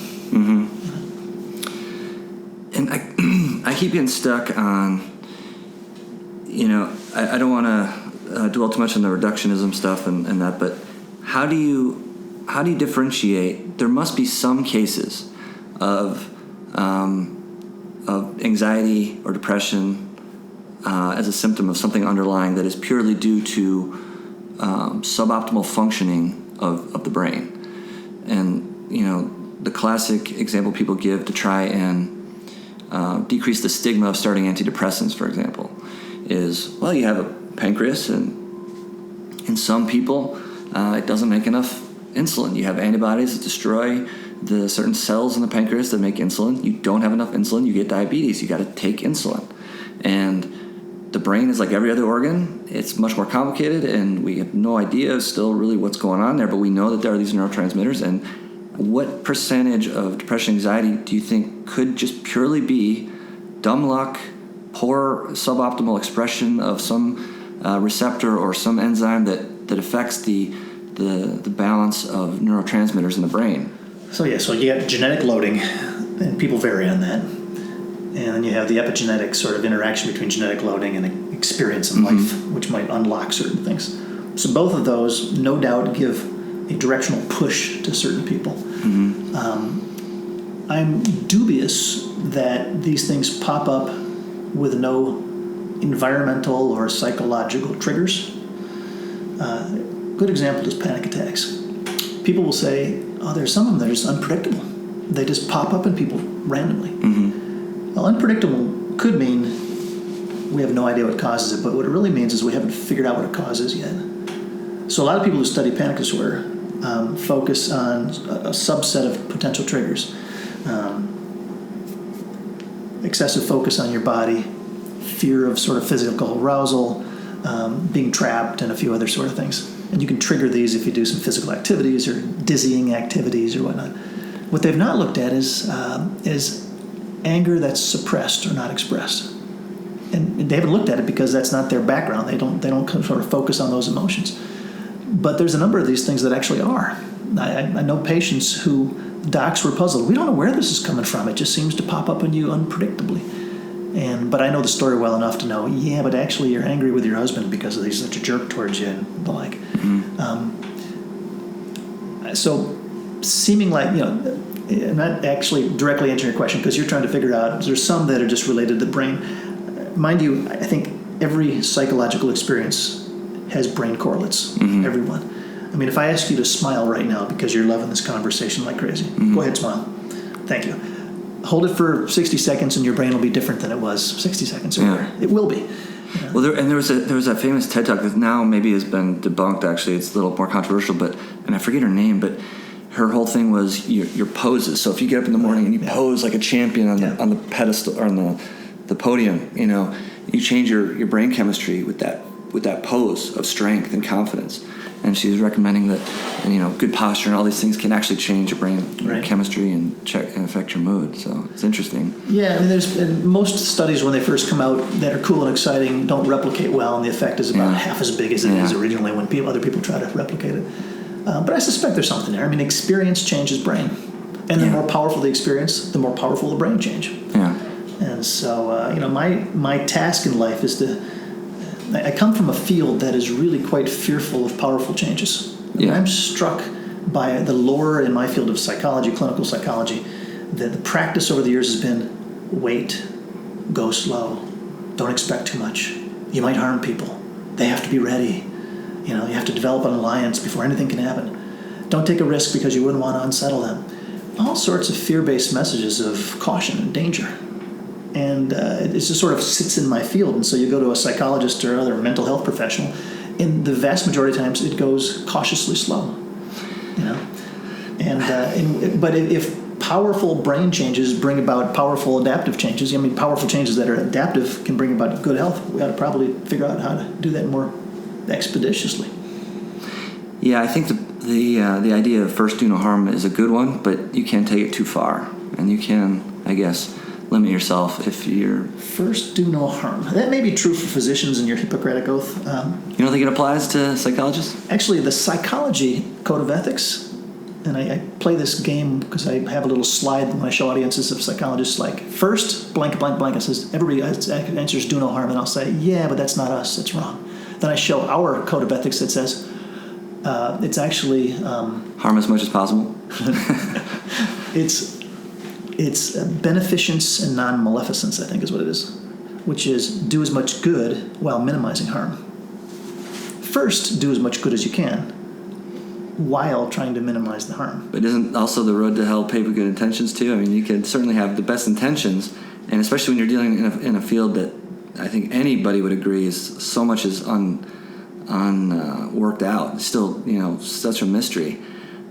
And I keep getting stuck on, I don't want to dwell too much on the reductionism stuff and that, but how do you differentiate? There must be some cases of anxiety or depression as a symptom of something underlying that is purely due to suboptimal functioning of the brain. And, the classic example people give to try and decrease the stigma of starting antidepressants, for example, is, well, you have a pancreas, and in some people, it doesn't make enough insulin. You have antibodies that destroy the certain cells in the pancreas that make insulin. You don't have enough insulin, you get diabetes. You got to take insulin. And the brain is like every other organ. It's much more complicated, and we have no idea still really what's going on there, but we know that there are these neurotransmitters. And what percentage of depression and anxiety do you think could just purely be dumb luck, poor suboptimal expression of some receptor or some enzyme that affects the balance of neurotransmitters in the brain? So you got genetic loading, and people vary on that. And then you have the epigenetic sort of interaction between genetic loading and experience in life, which might unlock certain things. So both of those, no doubt, give a directional push to certain people. I'm dubious that these things pop up with no environmental or psychological triggers. Good example is panic attacks. People will say, oh, there's some of them that are just unpredictable. They just pop up in people randomly. Well, unpredictable could mean we have no idea what causes it, but what it really means is we haven't figured out what it causes yet. So a lot of people who study panic disorder focus on a subset of potential triggers. Excessive focus on your body, fear of sort of physical arousal, being trapped, and a few other sort of things. And you can trigger these if you do some physical activities or dizzying activities or whatnot. What they've not looked at is anger that's suppressed or not expressed. And they haven't looked at it because that's not their background. They don't sort of focus on those emotions. But there's a number of these things that actually are. I know patients who docs were puzzled. We don't know where this is coming from. It just seems to pop up on you unpredictably. But I know the story well enough to know, yeah, but actually you're angry with your husband because he's such a jerk towards you and the like. So seeming like, I'm not actually directly answering your question because you're trying to figure out, there's some that are just related to the brain. Mind you, I think every psychological experience has brain correlates, everyone. I mean, if I ask you to smile right now because you're loving this conversation like crazy, go ahead, smile. Thank you. Hold it for 60 seconds and your brain will be different than it was 60 seconds earlier. It will be. Well, there was a famous TED Talk that now maybe has been debunked, actually. It's a little more controversial, and I forget her name, but her whole thing was your poses. So if you get up in the morning and you pose like a champion on the pedestal or on the podium, you change your brain chemistry with that pose of strength and confidence. And she's recommending that good posture and all these things can actually change your brain chemistry and affect your mood. So it's interesting. Yeah, I mean, most studies when they first come out that are cool and exciting don't replicate well, and the effect is about half as big as it is originally when other people try to replicate it. But I suspect there's something there. I mean, experience changes brain. And the more powerful the experience, the more powerful the brain change. Yeah. And so, my task in life is I come from a field that is really quite fearful of powerful changes. I'm struck by the lore in my field of psychology, clinical psychology, that the practice over the years has been wait, go slow, don't expect too much. You might harm people. They have to be ready. You have to develop an alliance before anything can happen. Don't take a risk because you wouldn't want to unsettle them. All sorts of fear-based messages of caution and danger. And it just sort of sits in my field. And so you go to a psychologist or other mental health professional, and the vast majority of times it goes cautiously slow. But if powerful brain changes bring about powerful adaptive changes, powerful changes that are adaptive can bring about good health, we ought to probably figure out how to do that more expeditiously. Yeah, I think the idea of first do no harm is a good one, but you can't take it too far, and you can, I guess, limit yourself if you're... First do no harm. That may be true for physicians in your Hippocratic Oath. You don't think it applies to psychologists? Actually, the psychology code of ethics, and I play this game because I have a little slide when I show audiences of psychologists, like, first, blank, blank, blank. It says, everybody answers do no harm, and I'll say, yeah, but that's not us, that's wrong. Then I show our code of ethics that says, it's actually... harm as much as possible? It's beneficence and non-maleficence, I think is what it is, which is do as much good while minimizing harm. First, do as much good as you can while trying to minimize the harm. But isn't also the road to hell paved with good intentions too? I mean, you can certainly have the best intentions, and especially when you're dealing in a field that I think anybody would agree is so much is unworked out. It's still, such a mystery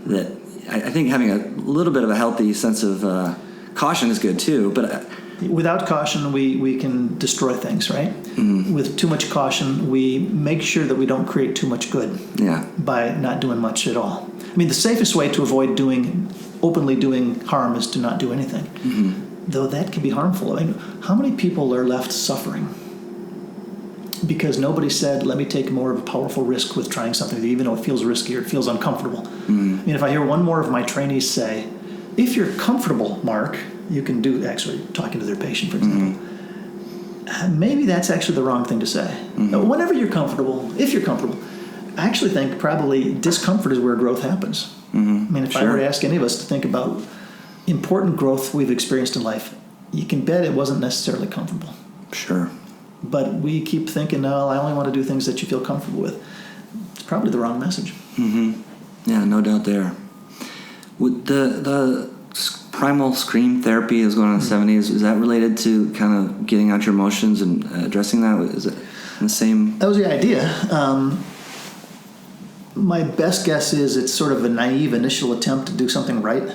that I think having a little bit of a healthy sense of caution is good too. But Without caution, we can destroy things, right? With too much caution, we make sure that we don't create too much good by not doing much at all. I mean, the safest way to avoid openly doing harm is to not do anything. Though that can be harmful. I mean, how many people are left suffering because nobody said, let me take more of a powerful risk with trying something, even though it feels risky or it feels uncomfortable. I mean, if I hear one more of my trainees say, if you're comfortable, Mark, you can do, actually talking to their patient, for example, maybe that's actually the wrong thing to say. Whenever you're comfortable, if you're comfortable, I actually think probably discomfort is where growth happens. I mean, if I were to ask any of us to think about important growth we've experienced in life, you can bet it wasn't necessarily comfortable. Sure. But we keep thinking, no, I only want to do things that you feel comfortable with. It's probably the wrong message. Yeah, no doubt there. With the primal scream therapy that was going on in the 70s, is that related to kind of getting out your emotions and addressing that? Is it the same? That was the idea. My best guess is it's sort of a naive initial attempt to do something right.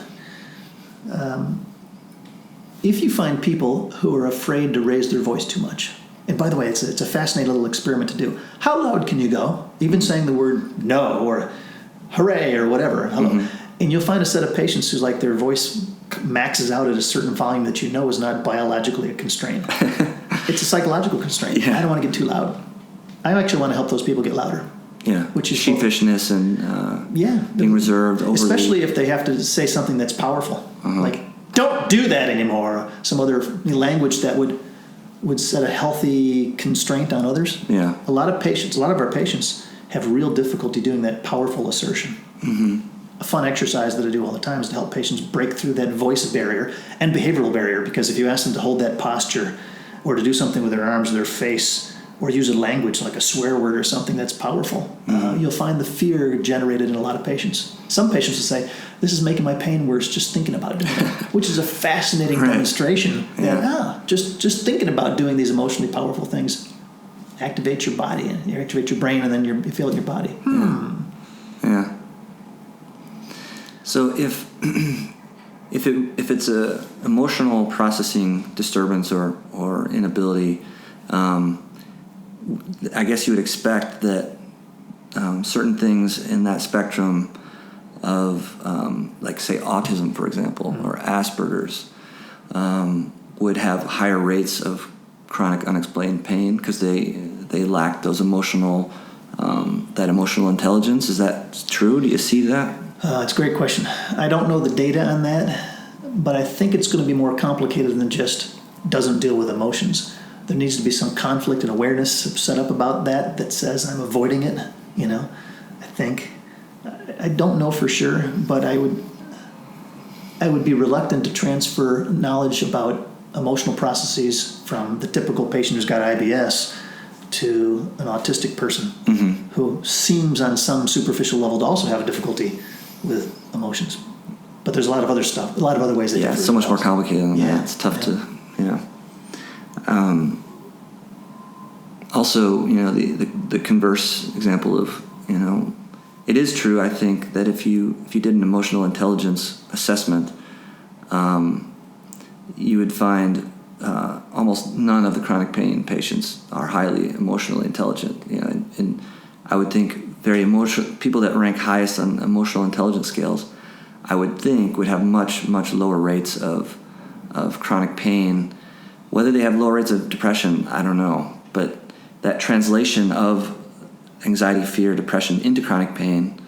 If you find people who are afraid to raise their voice too much, and by the way, it's a fascinating little experiment to do. How loud can you go? Even saying the word no or hooray or whatever. Hello. And you'll find a set of patients who's like their voice maxes out at a certain volume that you know is not biologically a constraint. It's a psychological constraint. I don't want to get too loud. I actually want to help those people get louder. Yeah, which is sheepishness and being reserved, overly. Especially if they have to say something that's powerful, like "don't do that anymore," some other language that would set a healthy constraint on others. Yeah, a lot of our patients have real difficulty doing that powerful assertion. A fun exercise that I do all the time is to help patients break through that voice barrier and behavioral barrier, because if you ask them to hold that posture or to do something with their arms or their face, or use a language like a swear word or something that's powerful, you'll find the fear generated in a lot of patients. Some patients will say, this is making my pain worse just thinking about doing it, which is a fascinating demonstration that just thinking about doing these emotionally powerful things activates your body, and you activate your brain, and then you feel it in your body. Yeah. So if it's a emotional processing disturbance or inability, I guess you would expect that certain things in that spectrum of, like, say, autism, for example, or Asperger's, would have higher rates of chronic unexplained pain because they lack those emotional intelligence. Is that true? Do you see that? It's a great question. I don't know the data on that, but I think it's going to be more complicated than just doesn't deal with emotions. There needs to be some conflict and awareness set up about that says I'm avoiding it, I think. I don't know for sure, but I would be reluctant to transfer knowledge about emotional processes from the typical patient who's got IBS to an autistic person who seems on some superficial level to also have a difficulty with emotions. But there's a lot of other stuff, a lot of other ways that it's so much more complicated than that. It's tough to, also, the converse example of, it is true, I think, that if you did an emotional intelligence assessment, you would find almost none of the chronic pain patients are highly emotionally intelligent. And I would think people that rank highest on emotional intelligence scales, I would think would have much, much lower rates of chronic pain. Whether they have low rates of depression, I don't know. But that translation of anxiety, fear, depression into chronic pain,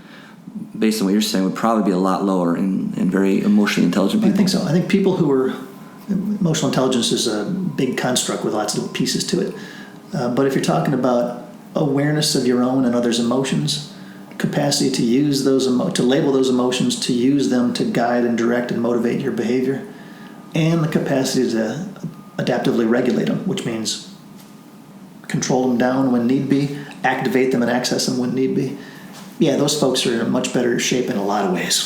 based on what you're saying, would probably be a lot lower in very emotionally intelligent people. I think so. I think people who are... Emotional intelligence is a big construct with lots of little pieces to it. But if you're talking about awareness of your own and others' emotions, capacity to use those to label those emotions, to use them to guide and direct and motivate your behavior, and the capacity to adaptively regulate them, which means control them down when need be, activate them and access them when need be. Yeah, those folks are in much better shape in a lot of ways,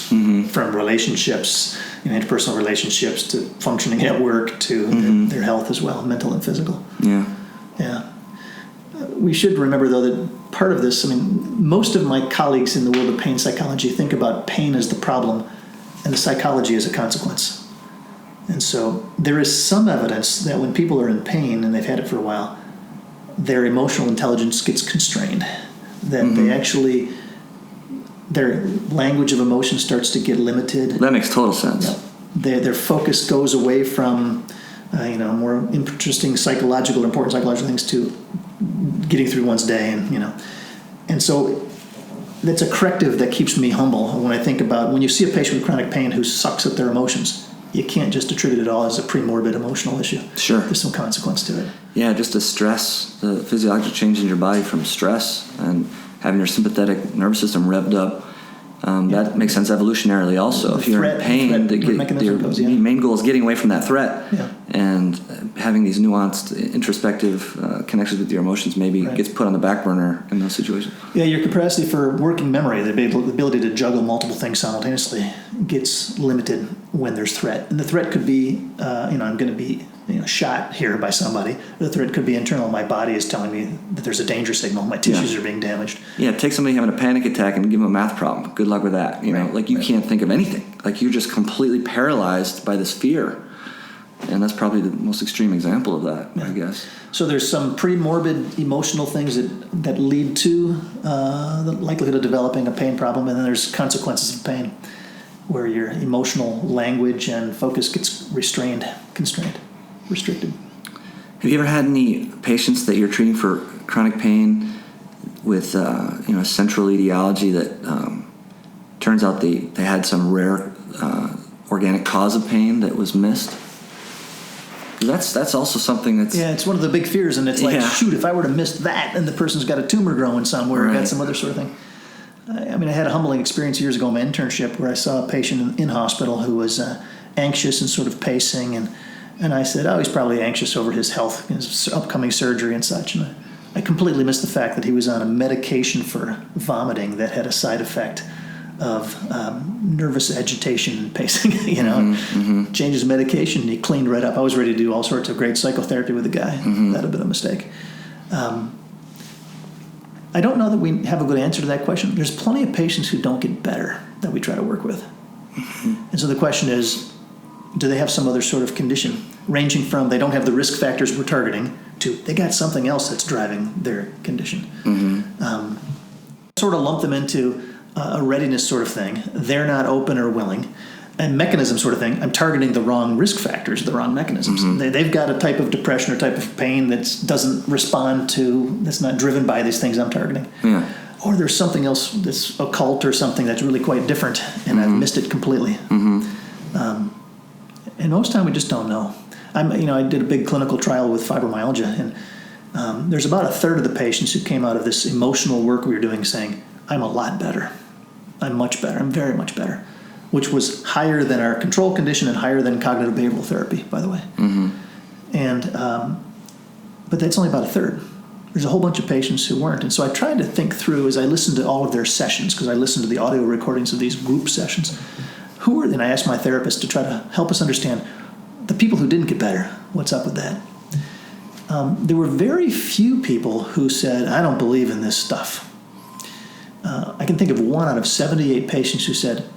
from relationships, interpersonal relationships, to functioning at work, to their health as well, mental and physical. Yeah. We should remember, though, that part of this, most of my colleagues in the world of pain psychology think about pain as the problem and the psychology as a consequence. And so there is some evidence that when people are in pain and they've had it for a while, their emotional intelligence gets constrained, that they actually, their language of emotion starts to get limited. That makes total sense. Their focus goes away from, more interesting psychological, important psychological things to getting through one's day, and so that's a corrective that keeps me humble when I think about when you see a patient with chronic pain who sucks at their emotions. You can't just attribute it all as a pre-morbid emotional issue. Sure. There's some consequence to it. Yeah, just the stress, the physiological change in your body from stress and having your sympathetic nervous system revved up. That makes sense evolutionarily also. If you're in pain, your main goal is getting away from that threat. Yeah. And having these nuanced, introspective connections with your emotions maybe gets put on the back burner in those situations. Yeah, your capacity for working memory, the ability to juggle multiple things simultaneously, gets limited when there's threat. And the threat could be, I'm going to be shot here by somebody. The threat could be internal. My body is telling me that there's a danger signal. My tissues are being damaged. Yeah, take somebody having a panic attack and give them a math problem. Good luck with that. You can't think of anything. Like you're just completely paralyzed by this fear. And that's probably the most extreme example of that, I guess. So there's some pre-morbid emotional things that lead to the likelihood of developing a pain problem, and then there's consequences of pain where your emotional language and focus gets restricted. Have you ever had any patients that you're treating for chronic pain with a central etiology that turns out they had some rare organic cause of pain that was missed? That's also something that's... Yeah, it's one of the big fears, and it's like, shoot, if I were to miss that and the person's got a tumor growing somewhere or got some other sort of thing. I had a humbling experience years ago in my internship where I saw a patient in hospital who was anxious and sort of pacing, and I said, he's probably anxious over his health, his upcoming surgery and such. And I completely missed the fact that he was on a medication for vomiting that had a side effect of nervous agitation and pacing, changes medication, and he cleaned right up. I was ready to do all sorts of great psychotherapy with the guy. That had been a mistake. I don't know that we have a good answer to that question. There's plenty of patients who don't get better that we try to work with. And so the question is, do they have some other sort of condition, ranging from they don't have the risk factors we're targeting to they got something else that's driving their condition. Sort of lump them into a readiness sort of thing. They're not open or willing. And mechanism sort of thing. I'm targeting the wrong risk factors, the wrong mechanisms. They've got a type of depression or type of pain that doesn't respond to, that's not driven by these things I'm targeting. Yeah. Or there's something else that's occult or something that's really quite different, and I've missed it completely. And most of the time we just don't know. I did a big clinical trial with fibromyalgia, and there's about a third of the patients who came out of this emotional work we were doing saying, I'm a lot better. I'm much better. I'm very much better. Which was higher than our control condition and higher than cognitive behavioral therapy, by the way. And but that's only about a third. There's a whole bunch of patients who weren't. And so I tried to think through as I listened to all of their sessions, because I listened to the audio recordings of these group sessions. And I asked my therapist to try to help us understand the people who didn't get better. What's up with that? There were very few people who said, I don't believe in this stuff. I can think of 1 out of 78 patients who said,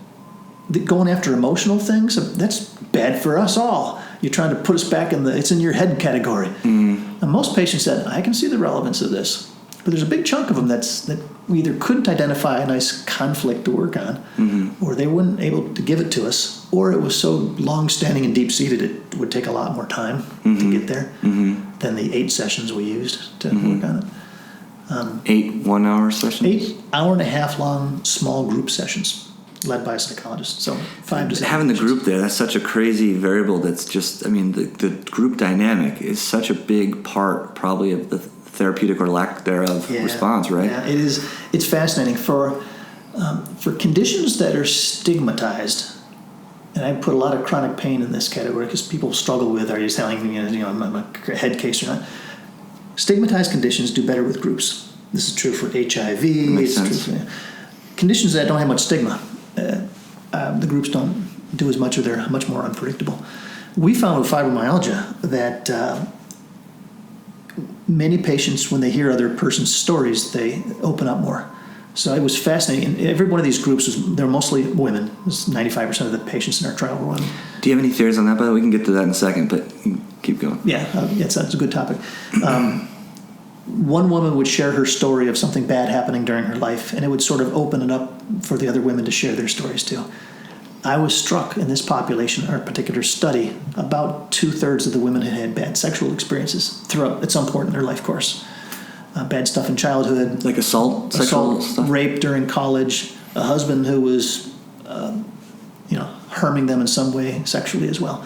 going after emotional things, that's bad for us all. You're trying to put us back in it's in your head category. And most patients said, I can see the relevance of this. But there's a big chunk of them that we either couldn't identify a nice conflict to work on, or they weren't able to give it to us, or it was so long-standing and deep-seated it would take a lot more time to get there than the 8 sessions we used to work on it. 8 1-hour sessions? 8 hour-and-a-half-long small group sessions led by a psychologist. So 5 to 7 having the group there, that's such a crazy variable. That's just, the group dynamic is such a big part probably of the therapeutic or lack thereof response, right? Yeah, it is. It's fascinating for conditions that are stigmatized. And I put a lot of chronic pain in this category because people struggle with, are you telling me, I'm a head case or not? Stigmatized conditions do better with groups. This is true for HIV. Makes sense. True for conditions that don't have much stigma. The groups don't do as much, or they're much more unpredictable. We found with fibromyalgia that many patients, when they hear other person's stories, they open up more. So it was fascinating. And every one of these groups, they're mostly women. It was 95% of the patients in our trial were women. Do you have any theories on that, by the way? We can get to that in a second, but keep going. Yeah, that's a good topic. One woman would share her story of something bad happening during her life, and it would sort of open it up for the other women to share their stories too. I was struck in this population, our particular study, about 2/3 of the women had had bad sexual experiences throughout at some point in their life course. Bad stuff in childhood. Like assault, sexual stuff? Rape during college, a husband who was, harming them in some way sexually as well.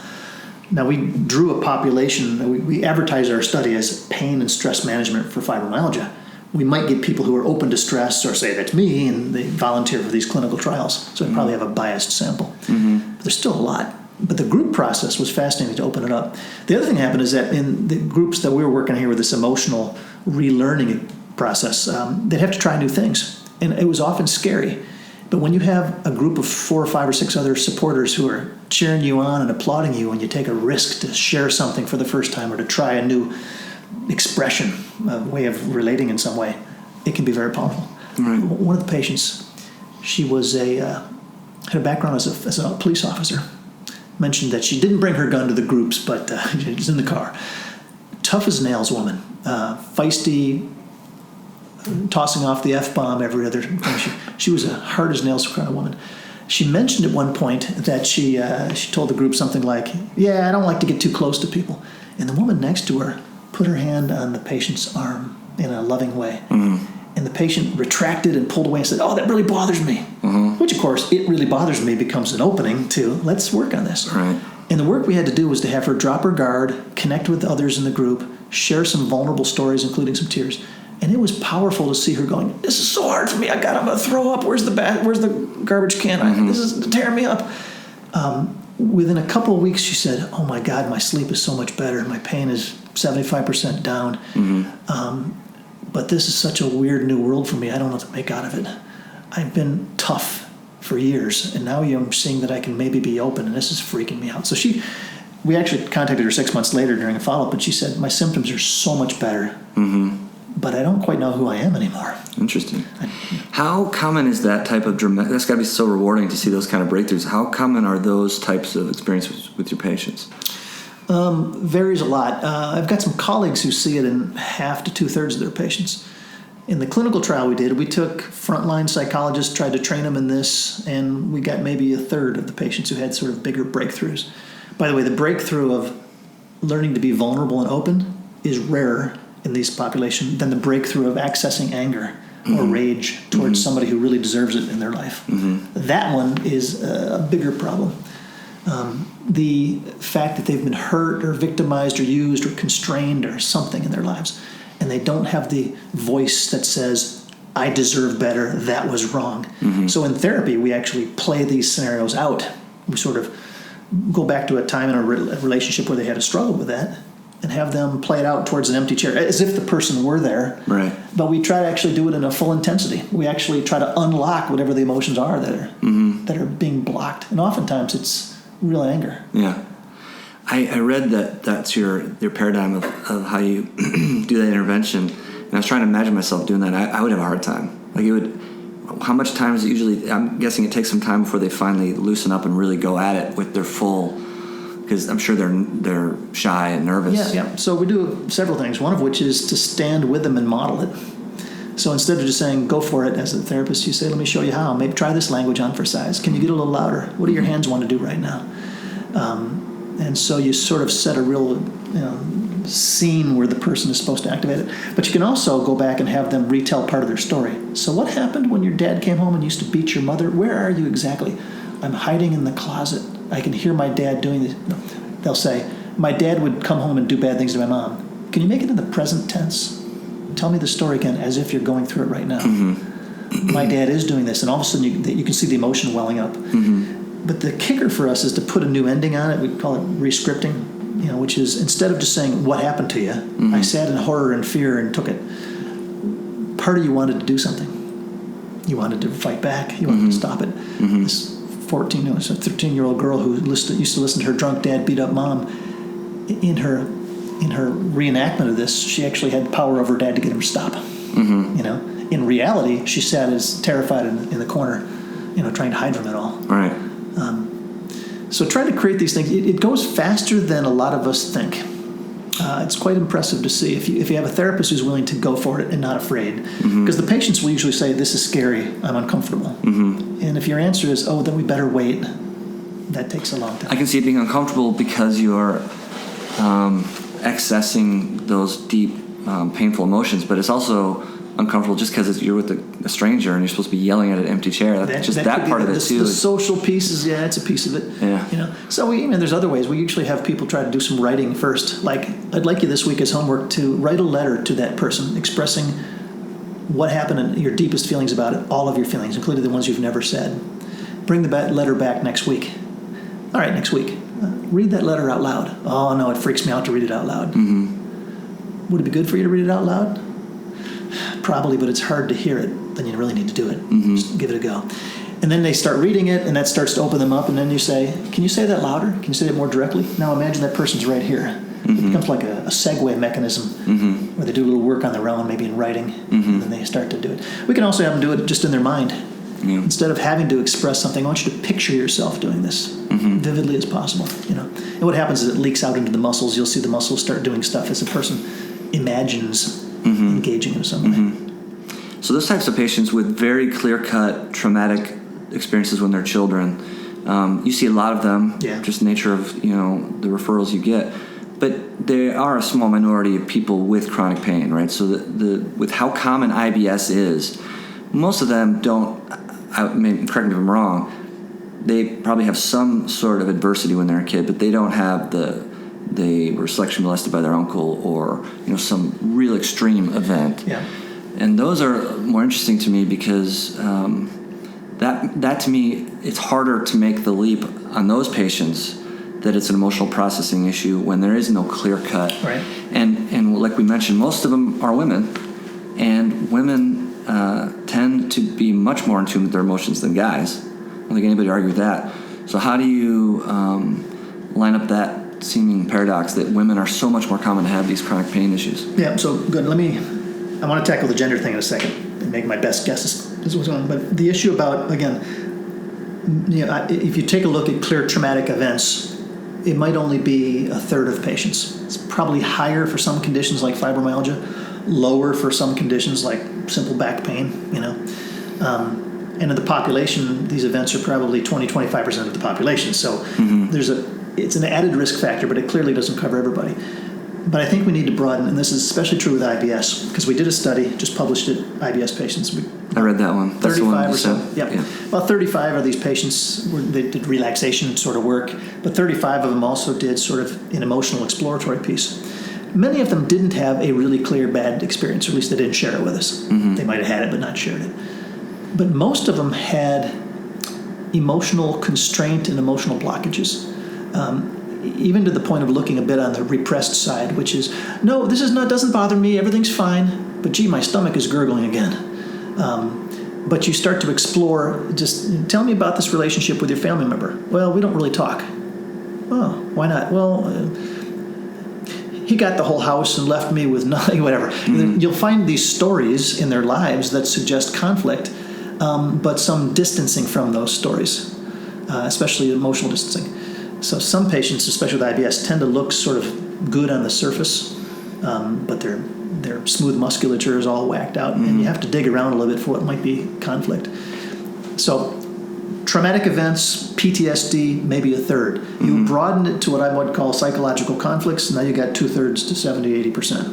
Now, we drew a population, we advertised our study as pain and stress management for fibromyalgia. We might get people who are open to stress or say, that's me, and they volunteer for these clinical trials. So we probably have a biased sample. But there's still a lot. But the group process was fascinating to open it up. The other thing that happened is that in the groups that we were working here with this emotional relearning process, they'd have to try new things. And it was often scary. But when you have a group of 4 or 5 or 6 other supporters who are cheering you on and applauding you when you take a risk to share something for the first time or to try a new expression, a way of relating in some way, it can be very powerful. Right. One of the patients, she was had a background as a police officer. Mentioned that she didn't bring her gun to the groups, but she was in the car. Tough as nails woman, feisty, tossing off the F-bomb every other thing. She was a hard as nails kind of woman. She mentioned at one point that she told the group something like, "Yeah, I don't like to get too close to people." And the woman next to her put her hand on the patient's arm in a loving way. And the patient retracted and pulled away and said, "Oh, that really bothers me." Which, of course, "it really bothers me" becomes an opening to, let's work on this. Right. And the work we had to do was to have her drop her guard, connect with others in the group, share some vulnerable stories, including some tears. And it was powerful to see her going, "This is so hard for me. I'm going to throw up. Where's the garbage can? This is tearing me up." Within a couple of weeks, she said, "Oh my God, my sleep is so much better. My pain is 75% down. But this is such a weird new world for me. I don't know what to make out of it. I've been tough for years, and now I'm seeing that I can maybe be open, and this is freaking me out." So we actually contacted her 6 months later during a follow-up, and she said, "My symptoms are so much better, but I don't quite know who I am anymore." Interesting. How common is that type of dramatic? That's got to be so rewarding to see those kind of breakthroughs. How common are those types of experiences with your patients? Varies a lot. I've got some colleagues who see it in half to 2/3 of their patients. In the clinical trial we did, we took frontline psychologists, tried to train them in this, and we got maybe 1/3 of the patients who had sort of bigger breakthroughs. By the way, the breakthrough of learning to be vulnerable and open is rarer in this population than the breakthrough of accessing anger or rage towards somebody who really deserves it in their life. That one is a bigger problem. The fact that they've been hurt or victimized or used or constrained or something in their lives, and they don't have the voice that says, "I deserve better, that was wrong." So in therapy, we actually play these scenarios out. We sort of go back to a time in a relationship where they had a struggle with that and have them play it out towards an empty chair, as if the person were there. Right. But we try to actually do it in a full intensity. We actually try to unlock whatever the emotions are that are being blocked. And oftentimes it's real anger. Yeah. I read that that's your paradigm of how you do that intervention. And I was trying to imagine myself doing that. I would have a hard time. Like how much time is it usually? I'm guessing it takes some time before they finally loosen up and really go at it with their full, because I'm sure they're shy and nervous. Yeah. So we do several things, one of which is to stand with them and model it. So instead of just saying, "Go for it," as a therapist, you say, "Let me show you how. Maybe try this language on for size. Can you get a little louder? What do your hands want to do right now?" And so you sort of set a real scene where the person is supposed to activate it. But you can also go back and have them retell part of their story. "So what happened when your dad came home and used to beat your mother? Where are you exactly?" "I'm hiding in the closet. I can hear my dad doing this." No. They'll say, "My dad would come home and do bad things to my mom." "Can you make it in the present tense? Tell me the story again as if you're going through it right now." "My dad is doing this," and all of a sudden you can see the emotion welling up. But the kicker for us is to put a new ending on it. We call it re-scripting, which is instead of just saying, "What happened to you?" I sat in horror and fear and took it. Part of you wanted to do something. You wanted to fight back. You wanted to stop it. This 13-year-old girl who used to listen to her drunk dad beat up mom, in her reenactment of this, she actually had power over her dad to get him to stop. in reality, she sat as terrified in the corner, trying to hide from it all. Right. So try to create these things. It goes faster than a lot of us think. It's quite impressive to see if you have a therapist who's willing to go for it and not afraid. Because the patients will usually say, "This is scary. I'm uncomfortable." And if your answer is, "Oh, then we better wait," that takes a long time. I can see it being uncomfortable because you're accessing those deep, painful emotions, but it's also uncomfortable just because you're with a stranger and you're supposed to be yelling at an empty chair. That part of it too. The social piece is, it's a piece of it. Yeah. So there's other ways. We usually have people try to do some writing first. Like, I'd like you this week as homework to write a letter to that person expressing what happened and your deepest feelings about it, all of your feelings, including the ones you've never said. Bring the letter back next week. All right, next week. Read that letter out loud. Oh, no, it freaks me out to read it out loud. Would it be good for you to read it out loud? Probably, but it's hard to hear it. Then you really need to do it. Just give it a go. And then they start reading it, and that starts to open them up, and then you say, "Can you say that louder? Can you say it more directly?" Now imagine that person's right here. It becomes like a segue mechanism where they do a little work on their own, maybe in writing, and then they start to do it. We can also have them do it just in their mind. Instead of having to express something, I want you to picture yourself doing this vividly as possible. And what happens is it leaks out into the muscles. You'll see the muscles start doing stuff as a person imagines engaging in some way. So those types of patients with very clear-cut traumatic experiences when they're children, you see a lot of them, just nature of the referrals you get. But there are a small minority of people with chronic pain, right? So with how common IBS is, most of them don't. Correct me if I'm wrong. They probably have some sort of adversity when they're a kid, but they don't have they were sexually molested by their uncle or some real extreme event. And those are more interesting to me because that to me, it's harder to make the leap on those patients that it's an emotional processing issue when there is no clear cut. Right. And like we mentioned, most of them are women, and women tend to be much more in tune with their emotions than guys. I don't think anybody would argue with that. So how do you line up that seeming paradox that women are so much more common to have these chronic pain issues? Yeah, so good. I want to tackle the gender thing in a second and make my best guesses. This is what's going on. But the issue about, again, if you take a look at clear traumatic events, it might only be a third of patients. It's probably higher for some conditions like fibromyalgia, lower for some conditions like simple back pain, and in the population, these events are probably 20-25% of the population. So it's an added risk factor, but it clearly doesn't cover everybody. But I think we need to broaden, and this is especially true with IBS, because we did a study, just published it, IBS patients. I read that one. That's 35 or so. Yeah. About 35 of these patients, they did relaxation sort of work, but 35 of them also did sort of an emotional exploratory piece. Many of them didn't have a really clear bad experience, or at least they didn't share it with us. They might have had it but not shared it. But most of them had emotional constraint and emotional blockages, even to the point of looking a bit on the repressed side, which is, no, this doesn't bother me, everything's fine, but gee, my stomach is gurgling again. But you start to explore, just tell me about this relationship with your family member. Well, we don't really talk. Oh, why not? Well, he got the whole house and left me with nothing, whatever. You'll find these stories in their lives that suggest conflict, but some distancing from those stories, especially emotional distancing. So some patients, especially with IBS, tend to look sort of good on the surface, but their smooth musculature is all whacked out, and you have to dig around a little bit for what might be conflict. So traumatic events, PTSD, maybe a third. You broaden it to what I would call psychological conflicts, now you got 2/3 to 70-80%.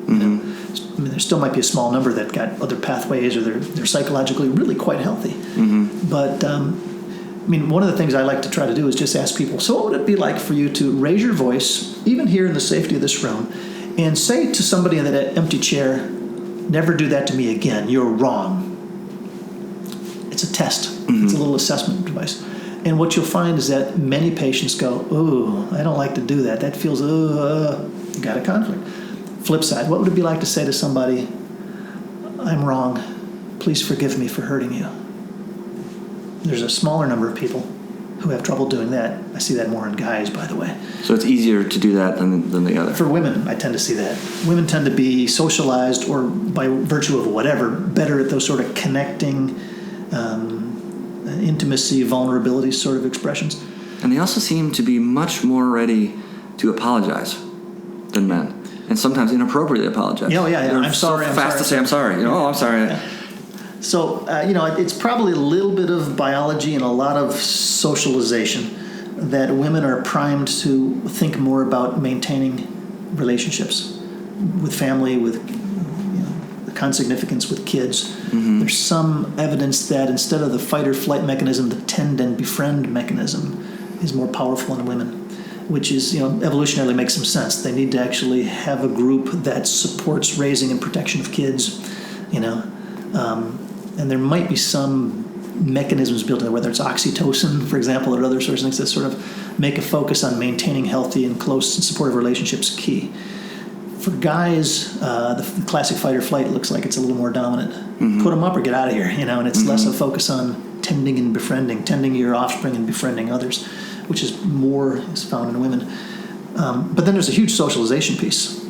I mean, there still might be a small number that got other pathways, or they're psychologically really quite healthy. But one of the things I like to try to do is just ask people, so what would it be like for you to raise your voice, even here in the safety of this room, and say to somebody in that empty chair, never do that to me again, you're wrong. It's a test. It's a little assessment device. And what you'll find is that many patients go, ooh, I don't like to do that. That feels, got a conflict. Flip side, what would it be like to say to somebody, I'm wrong, please forgive me for hurting you? There's a smaller number of people, who have trouble doing that. I see that more in guys, by the way. So it's easier to do that than the other. For women, I tend to see that. Women tend to be socialized, or by virtue of whatever, better at those sort of connecting, intimacy, vulnerability sort of expressions. And they also seem to be much more ready to apologize than men. And sometimes inappropriately apologize. Yeah, They're I'm sorry. so fast to say I'm sorry. I'm sorry. Yeah. So, it's probably a little bit of biology and a lot of socialization that women are primed to think more about maintaining relationships with family, with the consignificance with kids. Mm-hmm. There's some evidence that instead of the fight or flight mechanism, the tend and befriend mechanism is more powerful in women, which is, evolutionarily makes some sense. They need to actually have a group that supports raising and protection of kids, and there might be some mechanisms built in, whether it's oxytocin, for example, or other sorts of things that sort of make a focus on maintaining healthy and close and supportive relationships key. For guys, the classic fight or flight looks like it's a little more dominant. Mm-hmm. Put them up or get out of here, and it's less a focus on tending and befriending, tending your offspring and befriending others, which is found in women. But then there's a huge socialization piece.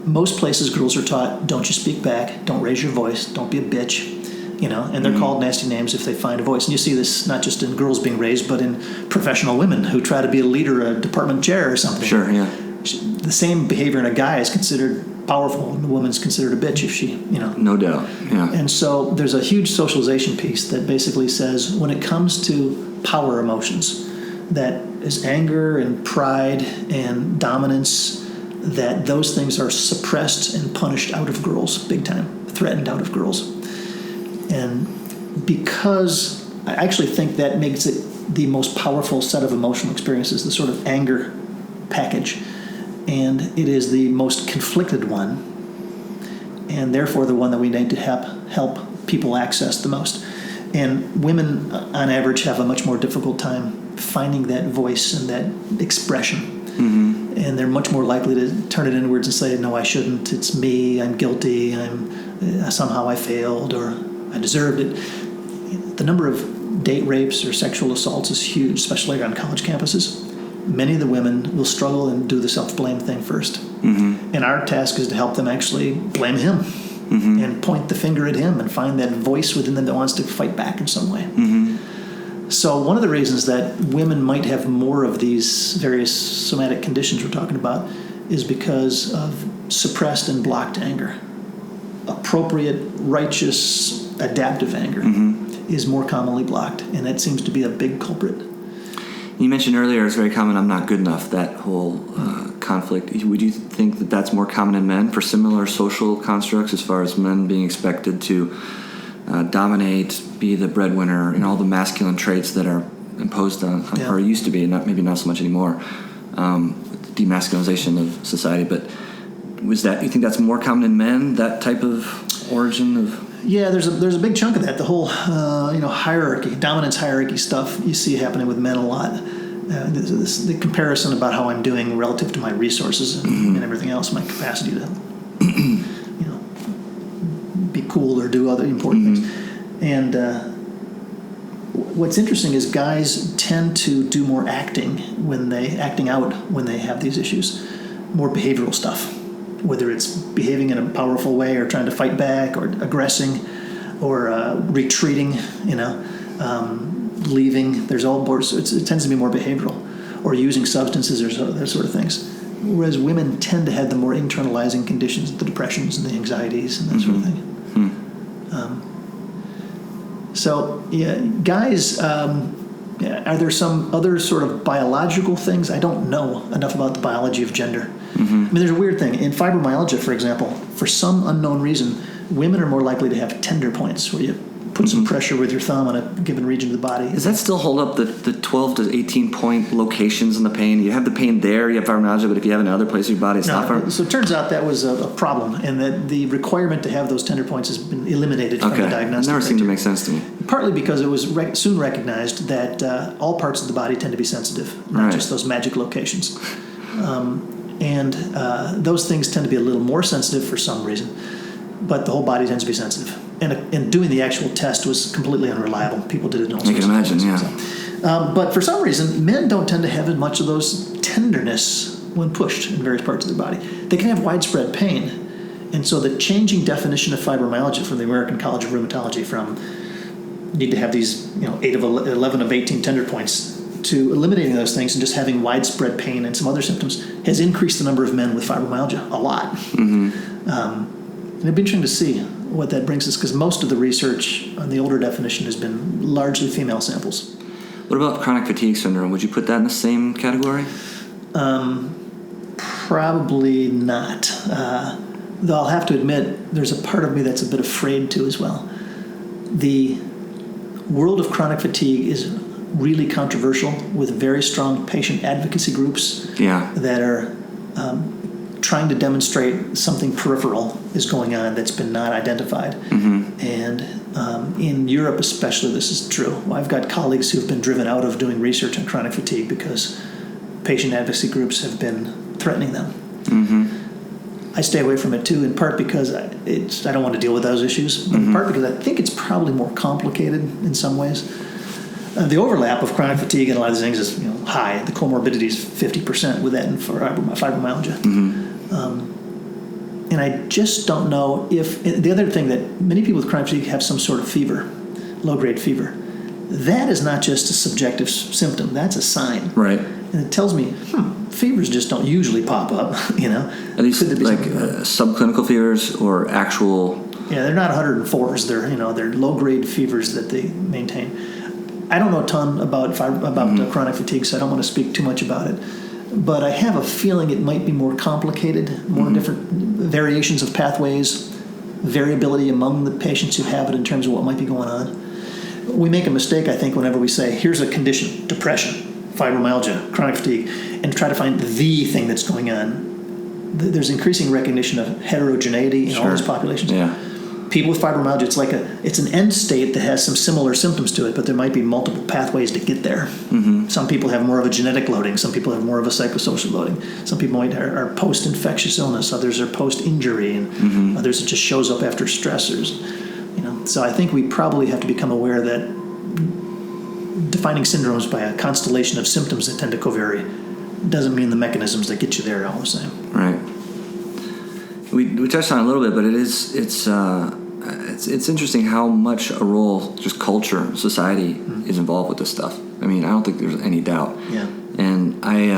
Most places girls are taught, don't you speak back, don't raise your voice, don't be a bitch, and they're called nasty names if they find a voice. And you see this not just in girls being raised, but in professional women who try to be a leader, a department chair or something. Sure, yeah. The same behavior in a guy is considered powerful, and the woman's considered a bitch if she, No doubt, yeah. And so there's a huge socialization piece that basically says when it comes to power emotions, that is anger and pride and dominance, that those things are suppressed and punished out of girls big time, threatened out of girls. And because I actually think that makes it the most powerful set of emotional experiences, the sort of anger package, and it is the most conflicted one, and therefore the one that we need to help people access the most. And women, on average, have a much more difficult time finding that voice and that expression. Mm-hmm. And they're much more likely to turn it inwards and say, no, I shouldn't, it's me, I'm guilty, somehow I failed, or I deserved it. The number of date rapes or sexual assaults is huge, especially on college campuses. Many of the women will struggle and do the self-blame thing first. Mm-hmm. And our task is to help them actually blame him, mm-hmm. and point the finger at him and find that voice within them that wants to fight back in some way. Mm-hmm. So one of the reasons that women might have more of these various somatic conditions we're talking about is because of suppressed and blocked anger. Appropriate, righteous, adaptive anger is more commonly blocked, and that seems to be a big culprit. You mentioned earlier it's very common, I'm not good enough, that whole conflict. Would you think that that's more common in men for similar social constructs, as far as men being expected to dominate, be the breadwinner, and all the masculine traits that are imposed on or used to be, maybe not so much anymore, demasculinization of society, but you think that's more common in men, that type of origin of... Yeah, there's a big chunk of that. The whole hierarchy, dominance hierarchy stuff you see happening with men a lot. The comparison about how I'm doing relative to my resources and everything else, my capacity to be cool or do other important things. And what's interesting is guys tend to do more acting out when they have these issues, more behavioral stuff. Whether it's behaving in a powerful way or trying to fight back or aggressing or retreating, leaving. There's all sorts. It tends to be more behavioral, or using substances or those sort of things. Whereas women tend to have the more internalizing conditions, the depressions and the anxieties and that sort of thing. Guys, are there some other sort of biological things? I don't know enough about the biology of gender. I mean, there's a weird thing. In fibromyalgia, for example, for some unknown reason, women are more likely to have tender points, where you put some pressure with your thumb on a given region of the body. Does that still hold up, the 12 to 18 point locations in the pain? You have the pain there, you have fibromyalgia, but if you have it in other places of your body, it's not fibromyalgia? So it turns out that was a problem, and that the requirement to have those tender points has been eliminated from the diagnostic. It never seemed to make sense to me. Partly because it was soon recognized that all parts of the body tend to be sensitive, not just those magic locations. And those things tend to be a little more sensitive for some reason, but the whole body tends to be sensitive. And doing the actual test was completely unreliable. People did it in all sorts of ways. I can imagine, But for some reason, men don't tend to have as much of those tenderness when pushed in various parts of their body. They can have widespread pain. And so the changing definition of fibromyalgia from the American College of Rheumatology from need to have these 11 of 18 tender points to eliminating those things and just having widespread pain and some other symptoms has increased the number of men with fibromyalgia a lot. And it'd be interesting to see what that brings us, because most of the research on the older definition has been largely female samples. What about chronic fatigue syndrome? Would you put that in the same category? Probably not. Though I'll have to admit, there's a part of me that's a bit afraid to as well. The world of chronic fatigue is really controversial, with very strong patient advocacy groups that are trying to demonstrate something peripheral is going on that's been not identified. And in Europe especially, this is true. I've got colleagues who've been driven out of doing research on chronic fatigue because patient advocacy groups have been threatening them. I stay away from it too, in part because I don't want to deal with those issues, but in part because I think it's probably more complicated in some ways. The overlap of chronic fatigue and a lot of these things is high. The comorbidity is 50% with that and for fibromyalgia. And I just don't know if the other thing that many people with chronic fatigue have some sort of fever, low-grade fever. That is not just a subjective symptom. That's a sign. Right. And it tells me, fevers just don't usually pop up, Are these like subclinical fevers or actual? Yeah, they're not 104s. They're low-grade fevers that they maintain. I don't know a ton about chronic fatigue, so I don't want to speak too much about it. But I have a feeling it might be more complicated, more different variations of pathways, variability among the patients who have it in terms of what might be going on. We make a mistake, I think, whenever we say, here's a condition, depression, fibromyalgia, chronic fatigue, and try to find the thing that's going on. There's increasing recognition of heterogeneity in all these populations. Yeah. People with fibromyalgia, it's an end state that has some similar symptoms to it, but there might be multiple pathways to get there. Some people have more of a genetic loading. Some people have more of a psychosocial loading. Some people are post-infectious illness. Others are post-injury, and others it just shows up after stressors. So I think we probably have to become aware that defining syndromes by a constellation of symptoms that tend to covary doesn't mean the mechanisms that get you there are all the same. Right. We touched on it a little bit, but it's interesting how much a role just culture, society is involved with this stuff. I mean, I don't think there's any doubt. Yeah. And I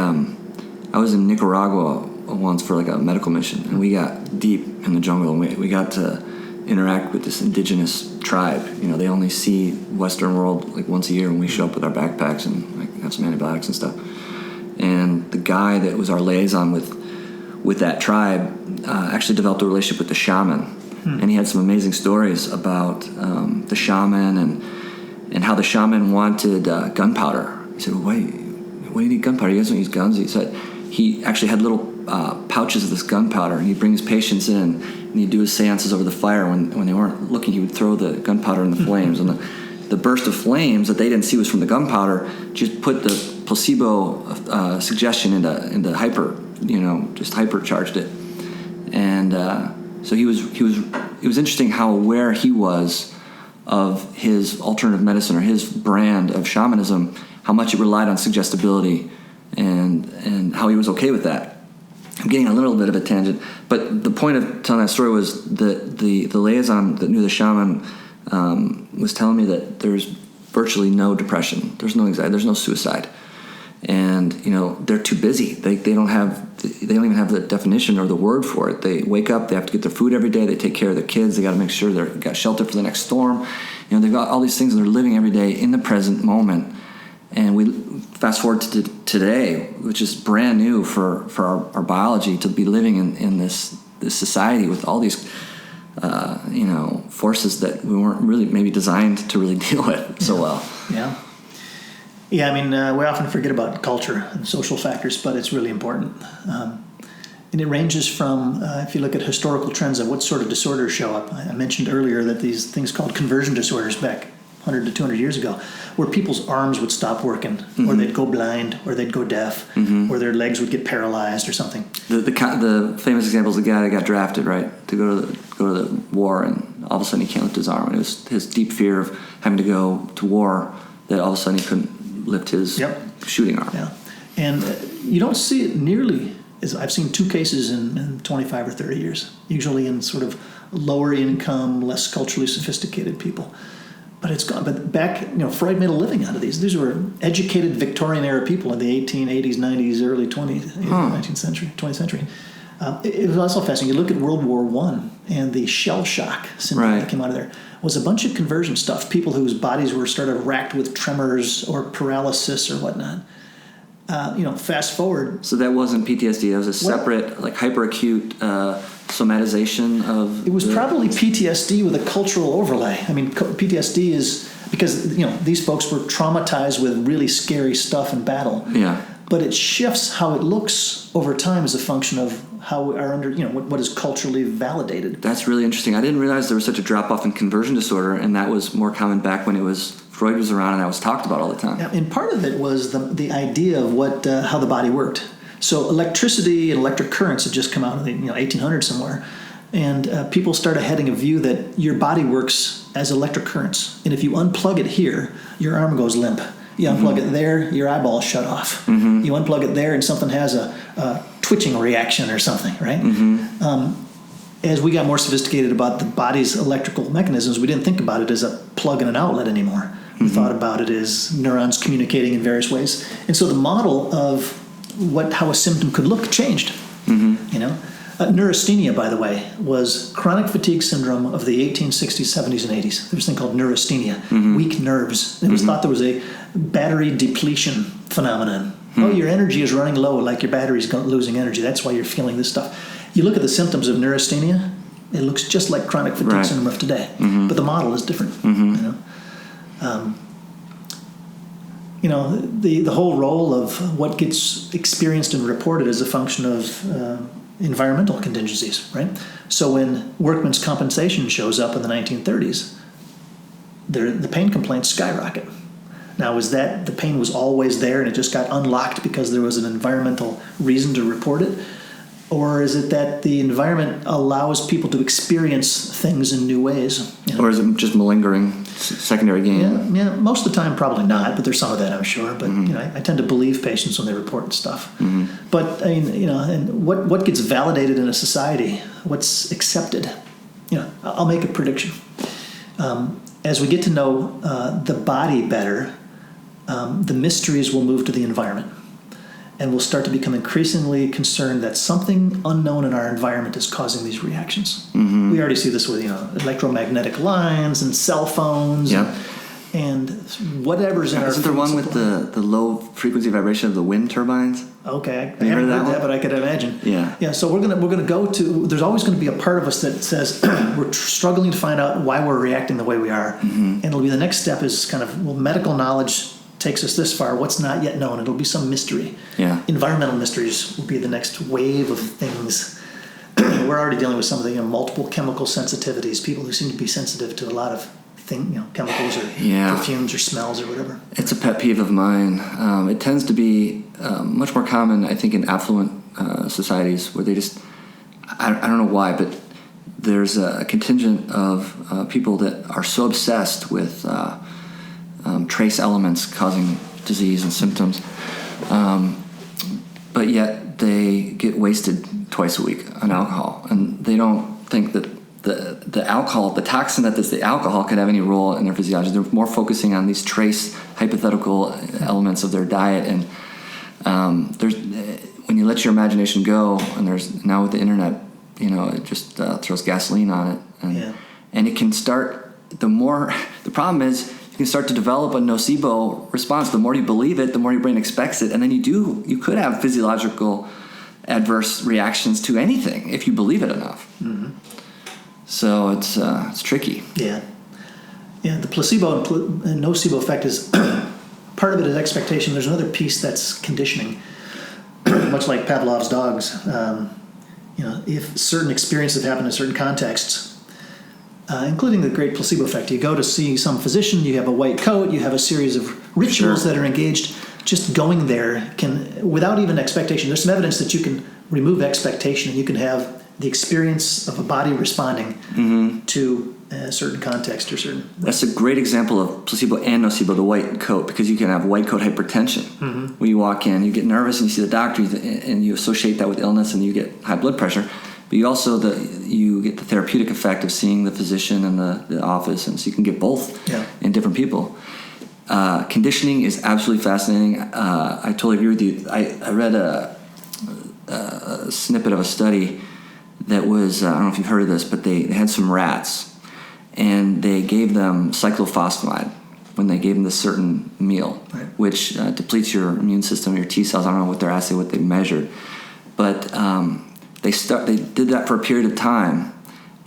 was in Nicaragua once for like a medical mission, and we got deep in the jungle, and we got to interact with this indigenous tribe. They only see Western world like once a year when we show up with our backpacks and like have some antibiotics and stuff. And the guy that was our liaison with that tribe actually developed a relationship with the shaman. And he had some amazing stories about the shaman and how the shaman wanted gunpowder. He said, why do you need gunpowder? You guys don't use guns. He said he actually had little pouches of this gunpowder, and he'd bring his patients in, and he'd do his seances over the fire. When they weren't looking, he would throw the gunpowder in the flames. And the burst of flames that they didn't see was from the gunpowder, just put the placebo suggestion into hyper, just hypercharged it. And so it was interesting how aware he was of his alternative medicine or his brand of shamanism, how much it relied on suggestibility, and how he was okay with that. I'm getting a little bit of a tangent, but the point of telling that story was that the liaison that knew the shaman was telling me that there's virtually no depression, there's no anxiety, there's no suicide. And they're too busy. They don't even have the definition or the word for it. They wake up, they have to get their food every day, they take care of their kids, they got to make sure they've got shelter for the next storm. They've got all these things, and they're living every day in the present moment. And we fast forward to today, which is brand new for our biology to be living in this society with all these forces that we weren't really maybe designed to really deal with so well. Yeah, I mean, we often forget about culture and social factors, but it's really important. And it ranges from, if you look at historical trends of what sort of disorders show up. I mentioned earlier that these things called conversion disorders back 100 to 200 years ago, where people's arms would stop working, or they'd go blind, or they'd go deaf, or their legs would get paralyzed or something. The famous example is the guy that got drafted, right, to go to the war, and all of a sudden he can't lift his arm. And it was his deep fear of having to go to war that all of a sudden he couldn't lift his shooting arm. Yeah. And you don't see it nearly as I've seen 2 cases in 25 or 30 years, usually in sort of lower income, less culturally sophisticated people. But it's gone. But back, Freud made a living out of these. These were educated Victorian era people in the 1880s, 90s, early 19th century, 20th century. It was also fascinating. You look at World War I and the shell shock syndrome that came out of there was a bunch of conversion stuff. People whose bodies were sort of racked with tremors or paralysis or whatnot. Fast forward. So that wasn't PTSD. That was a separate, hyperacute somatization of. It was probably PTSD with a cultural overlay. I mean, PTSD is because these folks were traumatized with really scary stuff in battle. Yeah. But it shifts how it looks over time as a function of how we are under, what is culturally validated. That's really interesting. I didn't realize there was such a drop-off in conversion disorder, and that was more common back when Freud was around and that was talked about all the time. Yeah, and part of it was the idea of how the body worked. So electricity and electric currents had just come out in the 1800s somewhere, and people started having a view that your body works as electric currents, and if you unplug it here, your arm goes limp. You unplug it there, your eyeballs shut off. Mm-hmm. You unplug it there, and something has a twitching reaction or something, right? Mm-hmm. As we got more sophisticated about the body's electrical mechanisms, we didn't think about it as a plug and an outlet anymore. Mm-hmm. We thought about it as neurons communicating in various ways. And so the model of how a symptom could look changed. Mm-hmm. Neurasthenia, by the way, was chronic fatigue syndrome of the 1860s, 70s, and 80s. There was a thing called neurasthenia, weak nerves. It was thought there was a battery depletion phenomenon. Oh, your energy is running low, like your battery's losing energy. That's why you're feeling this stuff. You look at the symptoms of neurasthenia, it looks just like chronic fatigue syndrome of today. Mm-hmm. But the model is different. Mm-hmm. The whole role of what gets experienced and reported is a function of environmental contingencies, right? So when workman's compensation shows up in the 1930s, the pain complaints skyrocket. Now, is that the pain was always there and it just got unlocked because there was an environmental reason to report it? Or is it that the environment allows people to experience things in new ways? Or is it just malingering, secondary gain? Yeah, most of the time probably not, but there's some of that, I'm sure. But I tend to believe patients when they report stuff. Mm-hmm. But and what gets validated in a society, what's accepted? I'll make a prediction. As we get to know the body better, the mysteries will move to the environment. And we'll start to become increasingly concerned that something unknown in our environment is causing these reactions. Mm-hmm. We already see this with electromagnetic lines and cell phones and whatever's in our. Isn't there one with the low frequency vibration of the wind turbines? Okay, I haven't heard that, but I could imagine. Yeah. So we're gonna go to. There's always going to be a part of us that says we're struggling to find out why we're reacting the way we are, and it'll be the next step is kind of medical knowledge takes us this far. What's not yet known? It'll be some mystery. Yeah. Environmental mysteries will be the next wave of things. We're already dealing with some of the multiple chemical sensitivities. People who seem to be sensitive to a lot of chemicals or perfumes or smells or whatever. It's a pet peeve of mine. It tends to be much more common, I think, in affluent societies where they just, I don't know why, but there's a contingent of people that are so obsessed with trace elements causing disease and symptoms, but yet they get wasted twice a week on alcohol, and they don't think that the alcohol, the toxin that is the alcohol, could have any role in their physiology. They're more focusing on these trace hypothetical elements of their diet, and there's when you let your imagination go, and there's now with the internet, it just throws gasoline on it, and it can start. The problem is, you can start to develop a nocebo response. The more you believe it, the more your brain expects it, and then you could have physiological adverse reactions to anything if you believe it enough. Mm-hmm. So it's tricky. Yeah. The placebo and nocebo effect is part of it is expectation. There's another piece that's conditioning, much like Pavlov's dogs. If certain experiences happen in certain contexts. Including the great placebo effect. You go to see some physician, you have a white coat, you have a series of rituals that are engaged. Just going there can, without even expectation, there's some evidence that you can remove expectation and you can have the experience of a body responding to certain context or certain. That's a great example of placebo and nocebo, the white coat, because you can have white coat hypertension. When you walk in, you get nervous and you see the doctor, and you associate that with illness, and you get high blood pressure. But you also you get the therapeutic effect of seeing the physician in the office, and so you can get both in different people. Conditioning is absolutely fascinating. I totally agree with you. I read a snippet of a study that was, I don't know if you've heard of this, but they had some rats, and they gave them cyclophosphamide when they gave them this certain meal, which depletes your immune system, your T cells. I don't know what their assay, what they measured, but they did that for a period of time,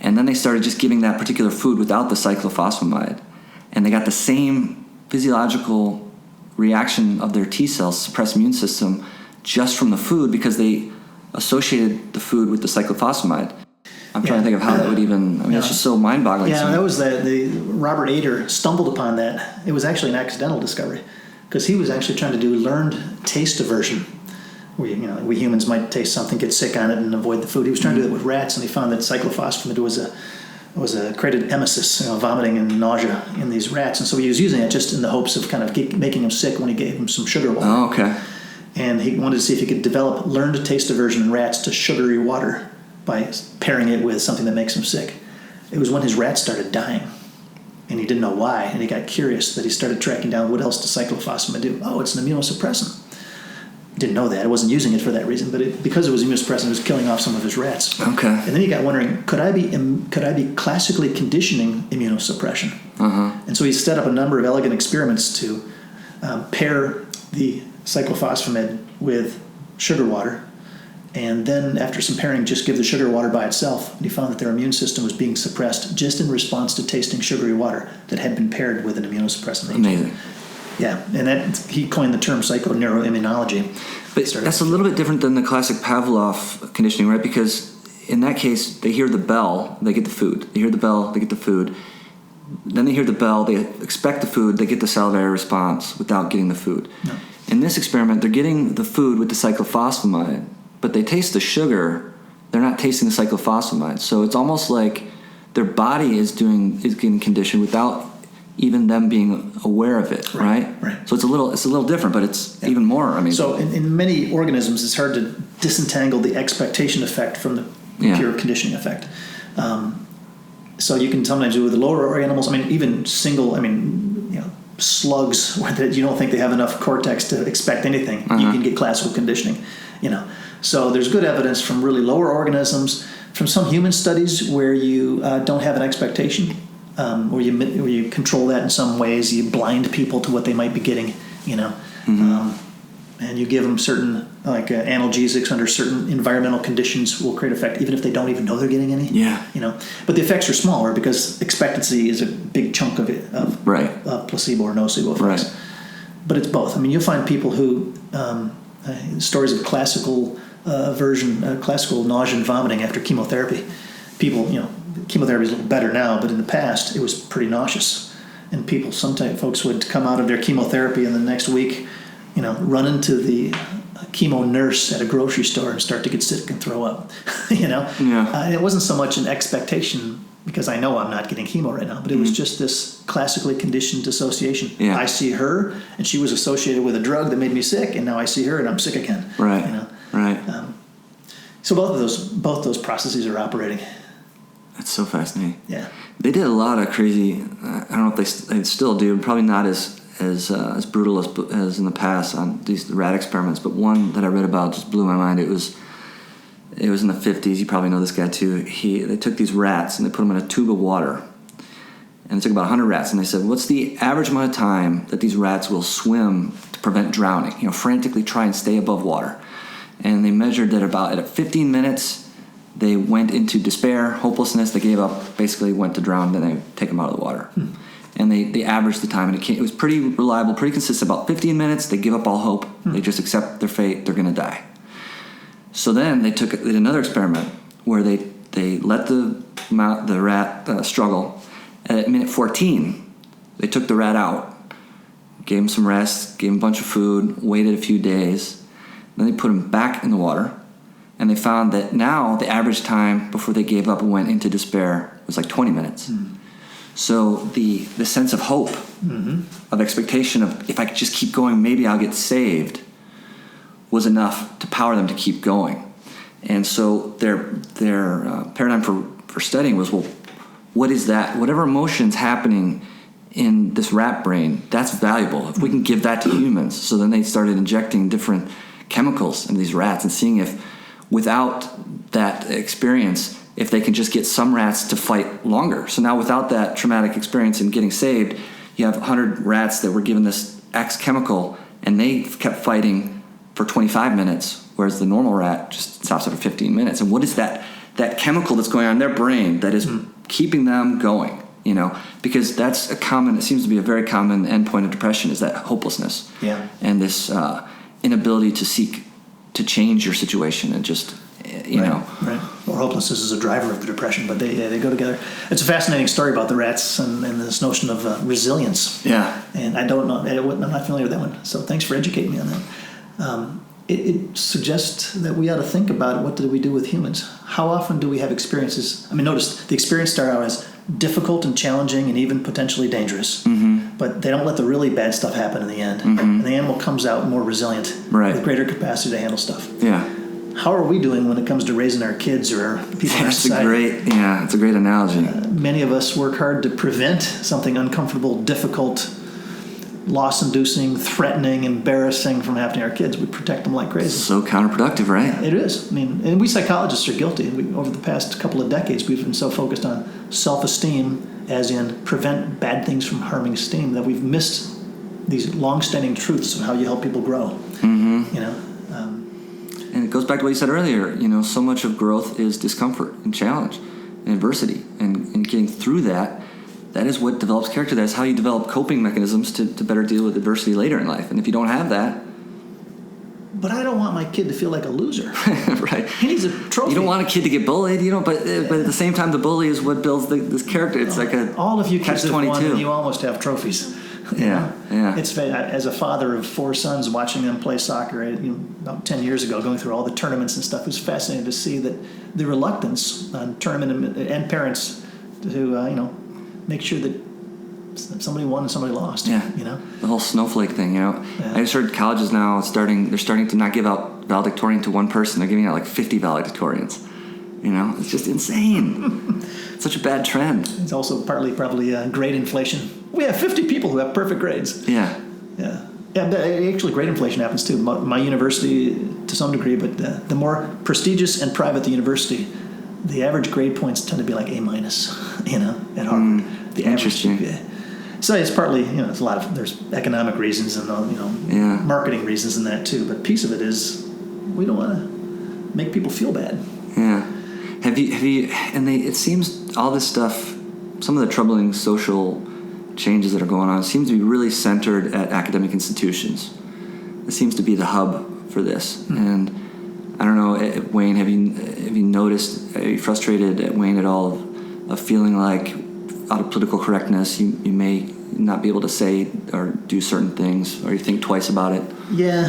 and then they started just giving that particular food without the cyclophosphamide, and they got the same physiological reaction of their T cells, suppressed immune system, just from the food, because they associated the food with the cyclophosphamide. I'm trying to think of how that would even, it's just so mind-boggling. Yeah, that was the Robert Ader stumbled upon that. It was actually an accidental discovery, because he was actually trying to do learned taste aversion. We humans might taste something, get sick on it, and avoid the food. He was trying to do that with rats, and he found that cyclophosphamide was a created emesis, vomiting and nausea in these rats. And so he was using it just in the hopes of kind of making them sick when he gave them some sugar water. Oh, okay. And he wanted to see if he could develop learned taste aversion in rats to sugary water by pairing it with something that makes them sick. It was when his rats started dying, and he didn't know why, and he got curious, that he started tracking down what else does cyclophosphamide do. Oh, it's an immunosuppressant. Didn't know that. I wasn't using it for that reason, but because it was immunosuppressant, it was killing off some of his rats. Okay. And then he got wondering, could I be classically conditioning immunosuppression? And so he set up a number of elegant experiments to pair the cyclophosphamide with sugar water, and then after some pairing, just give the sugar water by itself. And he found that their immune system was being suppressed just in response to tasting sugary water that had been paired with an immunosuppressant agent. Amazing. Yeah, and that he coined the term psychoneuroimmunology. But that's a little bit different than the classic Pavlov conditioning, right? Because in that case, they hear the bell, they get the food. They hear the bell, they get the food. Then they hear the bell, they expect the food, they get the salivary response without getting the food. No. In this experiment, they're getting the food with the cyclophosphamide, but they taste the sugar, they're not tasting the cyclophosphamide. So it's almost like their body is getting conditioned without even them being aware of it, right? So it's a little different, but it's even more amazing. So in many organisms, it's hard to disentangle the expectation effect from the pure conditioning effect. So you can sometimes do it with the lower animals. Even slugs that you don't think they have enough cortex to expect anything. You can get classical conditioning. So there's good evidence from really lower organisms, from some human studies where you don't have an expectation. Where you control that in some ways, you blind people to what they might be getting, and you give them certain analgesics under certain environmental conditions will create effect, even if they don't even know they're getting any. But the effects are smaller because expectancy is a big chunk of it, of placebo or nocebo effects. But it's both. You'll find people who stories of classical classical nausea and vomiting after chemotherapy. People, chemotherapy is a little better now, but in the past it was pretty nauseous. And folks would come out of their chemotherapy in the next week, run into the chemo nurse at a grocery store and start to get sick and throw up. It wasn't so much an expectation, because I know I'm not getting chemo right now, but it was just this classically conditioned dissociation. I see her, and she was associated with a drug that made me sick, and now I see her and I'm sick again. So both those processes are operating. That's so fascinating. Yeah, they did a lot of crazy. I don't know if they still do. Probably not as brutal as in the past on these rat experiments. But one that I read about just blew my mind. It was in the 50s. You probably know this guy too. They took these rats and they put them in a tube of water, and they took about 100 rats, and they said, "What's the average amount of time that these rats will swim to prevent drowning? Frantically try and stay above water." And they measured that at 15 minutes. They went into despair, hopelessness. They gave up, basically went to drown. Then they take them out of the water. And they averaged the time. And it was pretty reliable, pretty consistent. About 15 minutes, they give up all hope. They just accept their fate. They're going to die. So then they did another experiment where they let the rat struggle. At minute 14, they took the rat out, gave him some rest, gave him a bunch of food, waited a few days. Then they put him back in the water. And they found that now the average time before they gave up and went into despair was like 20 minutes. So the sense of hope, of expectation of if I could just keep going, maybe I'll get saved, was enough to power them to keep going. And so their paradigm for studying was, well, what is that? Whatever emotion's happening in this rat brain, that's valuable. If we can give that to humans. So then they started injecting different chemicals into these rats and seeing if, without that experience, if they can just get some rats to fight longer. So now without that traumatic experience in getting saved, you have 100 rats that were given this X chemical, and they kept fighting for 25 minutes, whereas the normal rat just stops after 15 minutes. And what is that chemical that's going on in their brain that is keeping them going? You know, because that's it seems to be a very common endpoint of depression, is that hopelessness. Yeah. And this inability to seek to change your situation and just, you know. Right. Or hopelessness is a driver of the depression, but they go together. It's a fascinating story about the rats and this notion of resilience. Yeah. And I don't know, I'm not familiar with that one. So thanks for educating me on that. It suggests that we ought to think about what do we do with humans. How often do we have experiences? I mean, notice the experience start out as difficult and challenging and even potentially dangerous, but they don't let the really bad stuff happen in the end. And the animal comes out more resilient, with greater capacity to handle stuff. Yeah. How are we doing when it comes to raising our kids or our people in our society? It's a great analogy. Many of us work hard to prevent something uncomfortable, difficult, loss-inducing, threatening, embarrassing from happening to our kids. We protect them like crazy. So counterproductive, right? It is. I mean, and we psychologists are guilty. Over the past couple of decades, we've been so focused on self-esteem, as in prevent bad things from harming esteem, that we've missed these long-standing truths of how you help people grow. You know. And it goes back to what you said earlier. You know, so much of growth is discomfort and challenge and adversity, and getting through that. That is what develops character. That's how you develop coping mechanisms to better deal with adversity later in life. And if you don't have that... But I don't want my kid to feel like a loser. Right. He needs a trophy. You don't want a kid to get bullied, you know, but at the same time, the bully is what builds this character. It's like a all of you kids have won, catch-22. you almost have trophies. Yeah. It's as a father of 4 sons, watching them play soccer about 10 years ago, going through all the tournaments and stuff, it was fascinating to see that the reluctance on tournament and parents to make sure that somebody won and somebody lost. Yeah. You know, the whole snowflake thing. You know, Yeah. I just heard colleges now they're starting to not give out valedictorian to one person. They're giving out like 50 valedictorians. You know, it's just insane. It's such a bad trend. It's also partly probably grade inflation. We have 50 people who have perfect grades. Yeah. Yeah. Yeah, actually, grade inflation happens too. My university, to some degree, but the more prestigious and private the university, the average grade points tend to be like A-, at Harvard. The Interesting. Average, so it's partly, there's there's economic reasons and marketing reasons in that too. But piece of it is we don't want to make people feel bad. Yeah. Have you? It seems all this stuff, some of the troubling social changes that are going on, seems to be really centered at academic institutions. It seems to be the hub for this. And I don't know, Wayne, have you noticed? Are you frustrated, Wayne, at all of feeling like, out of political correctness, you may not be able to say or do certain things, or you think twice about it? Yeah,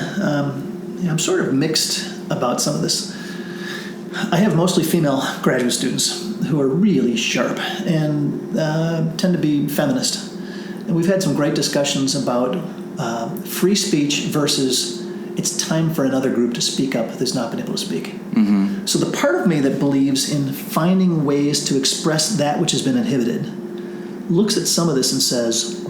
I'm sort of mixed about some of this. I have mostly female graduate students who are really sharp and tend to be feminist. And we've had some great discussions about free speech versus it's time for another group to speak up that's not been able to speak. So the part of me that believes in finding ways to express that which has been inhibited looks at some of this and says,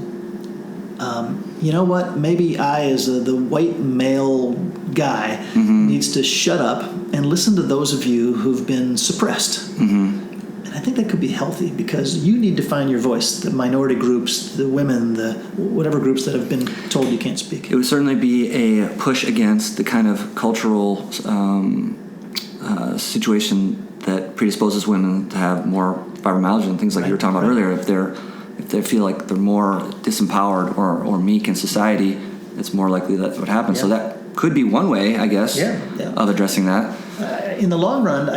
you know what, maybe I, as the white male guy, needs to shut up and listen to those of you who've been suppressed. And I think that could be healthy because you need to find your voice, the minority groups, the women, the whatever groups that have been told you can't speak. It would certainly be a push against the kind of cultural situation that predisposes women to have more fibromyalgia and things like you were talking about earlier. If they feel like they're more disempowered or meek in society, it's more likely that's what happens. Yeah. So that could be one way, I guess, of addressing that. In the long run,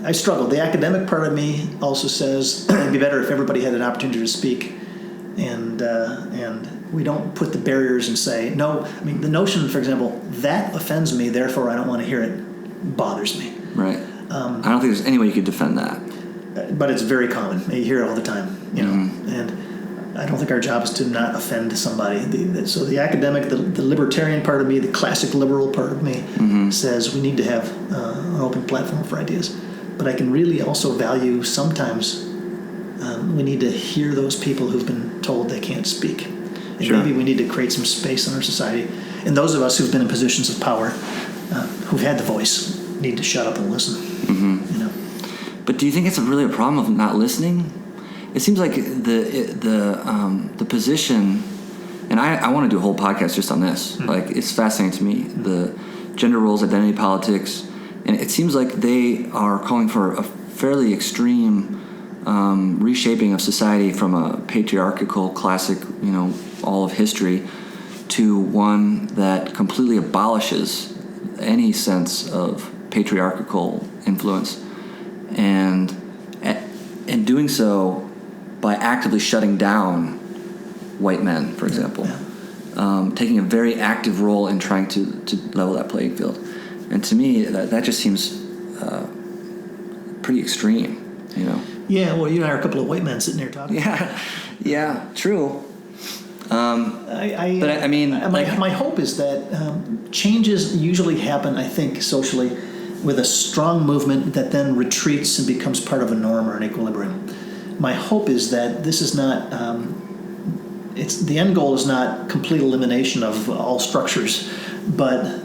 I struggle. The academic part of me also says it'd be better if everybody had an opportunity to speak, and we don't put the barriers and say no. I mean, the notion, for example, that offends me, therefore I don't want to hear it, bothers me. Right. I don't think there's any way you could defend that. but it's very common. You hear it all the time, and I don't think our job is to not offend somebody. So the academic, the libertarian part of me, the classic liberal part of me says we need to have an open platform for ideas. But I can really also value sometimes we need to hear those people who've been told they can't speak. And maybe we need to create some space in our society. And those of us who've been in positions of power, who've had the voice, need to shut up and listen. But do you think it's really a problem of not listening? It seems like the position, and I want to do a whole podcast just on this. Like, it's fascinating to me, the gender roles, identity politics, and it seems like they are calling for a fairly extreme reshaping of society from a patriarchal, classic, all of history, to one that completely abolishes any sense of patriarchal influence, and doing so by actively shutting down white men, for example, taking a very active role in trying to level that playing field. And to me, that just seems pretty extreme, Yeah, well, you and I are a couple of white men sitting here talking. Yeah, true. My hope is that changes usually happen, I think, socially, with a strong movement that then retreats and becomes part of a norm or an equilibrium. My hope is that this is not. The end goal is not complete elimination of all structures, but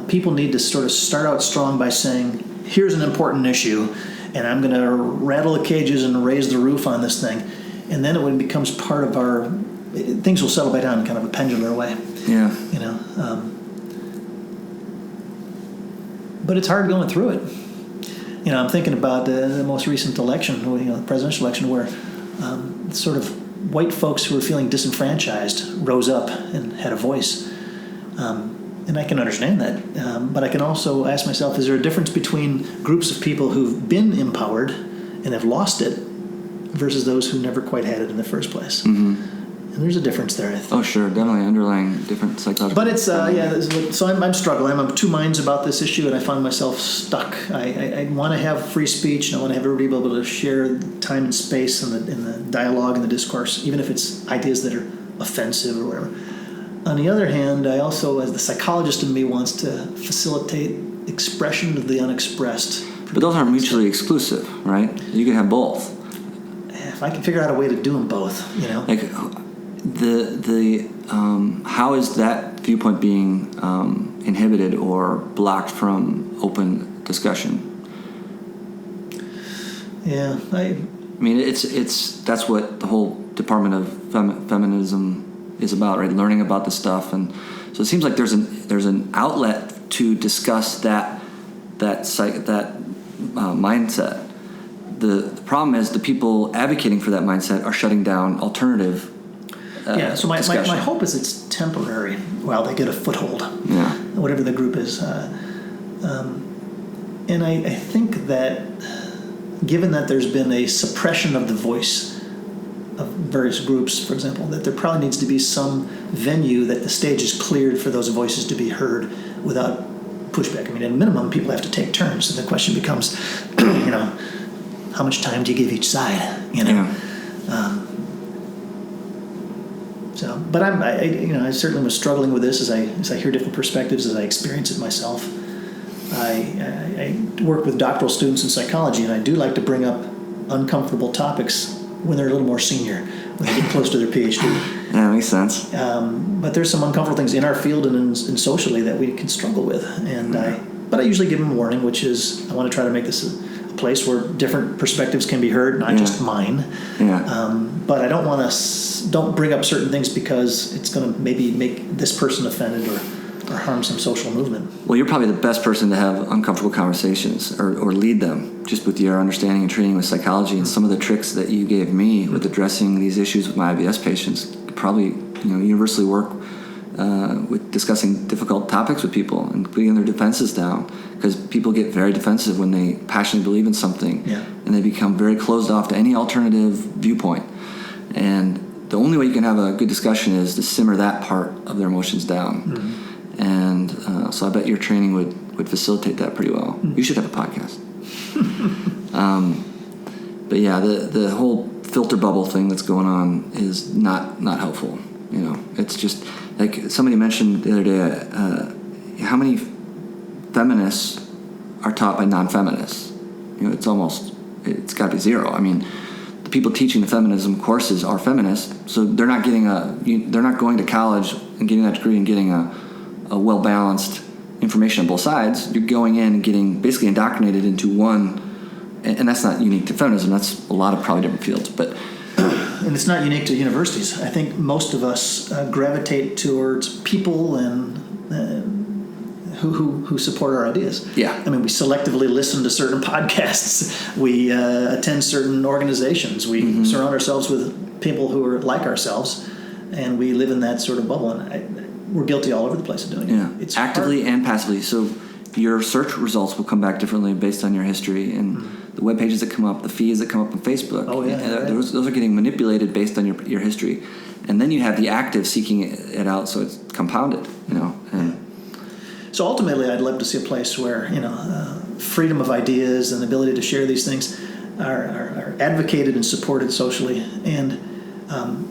people need to sort of start out strong by saying, "Here's an important issue, and I'm going to rattle the cages and raise the roof on this thing," and then when it becomes part of our, things will settle back down in kind of a pendular way. Yeah. But it's hard going through it. I'm thinking about the most recent election, the presidential election, where sort of white folks who were feeling disenfranchised rose up and had a voice. And I can understand that. But I can also ask myself, is there a difference between groups of people who've been empowered and have lost it versus those who never quite had it in the first place? And there's a difference there, I think. Oh, sure. Definitely underlying different psychological... But it's, so I'm struggling. I'm of two minds about this issue, and I find myself stuck. I want to have free speech, and I want to have everybody be able to share time and space in the dialogue and the discourse, even if it's ideas that are offensive or whatever. On the other hand, I also, as the psychologist in me, wants to facilitate expression of the unexpressed. But those aren't mutually exclusive, right? You can have both. If I can figure out a way to do them both, Like, how is that viewpoint being inhibited or blocked from open discussion? Yeah, I mean, it's that's what the whole Department of Feminism is about, right? Learning about the stuff, and so it seems like there's an outlet to discuss that mindset. The problem is the people advocating for that mindset are shutting down alternative. So my hope is it's temporary while they get a foothold. Yeah. Whatever the group is, and I think that given that there's been a suppression of the voice of various groups, for example, that there probably needs to be some venue that the stage is cleared for those voices to be heard without pushback. I mean, at a minimum, people have to take turns, and the question becomes, how much time do you give each side? Yeah. But I certainly was struggling with this as I hear different perspectives, as I experience it myself. I work with doctoral students in psychology, and I do like to bring up uncomfortable topics when they're a little more senior, when they get close to their PhD. That makes sense. But there's some uncomfortable things in our field and socially that we can struggle with, but I usually give them a warning, which is I want to try to make this a place where different perspectives can be heard, not just mine. Yeah. But I don't don't bring up certain things because it's going to maybe make this person offended or harm some social movement. Well, you're probably the best person to have uncomfortable conversations or lead them, just with your understanding and training with psychology and some of the tricks that you gave me with addressing these issues with my IBS patients. Probably, universally work with discussing difficult topics with people and putting their defenses down, because people get very defensive when they passionately believe in something, and they become very closed off to any alternative viewpoint. And the only way you can have a good discussion is to simmer that part of their emotions down. Mm-hmm. And so I bet your training would facilitate that pretty well. Mm-hmm. You should have a podcast. But yeah, the whole filter bubble thing that's going on is not helpful. You know, it's just like somebody mentioned the other day, how many feminists are taught by non-feminists? You know, it's got to be zero. I mean, the people teaching the feminism courses are feminists, so they're not going to college and getting that degree and getting a well-balanced information on both sides. You're going in and getting basically indoctrinated into one, and that's not unique to feminism. That's a lot of probably different fields, but. And it's not unique to universities. I think most of us gravitate towards people and who support our ideas. Yeah. I mean, we selectively listen to certain podcasts. We attend certain organizations. We surround ourselves with people who are like ourselves, and we live in that sort of bubble. And we're guilty all over the place of doing it. It's actively hard. and passively. So your search results will come back differently based on your history and the web pages that come up, the feeds that come up on Facebook. Oh, yeah. Those are getting manipulated based on your history. And then you have the active seeking it out, so it's compounded, you know. And so ultimately, I'd love to see a place where, you know, freedom of ideas and the ability to share these things are advocated and supported socially, and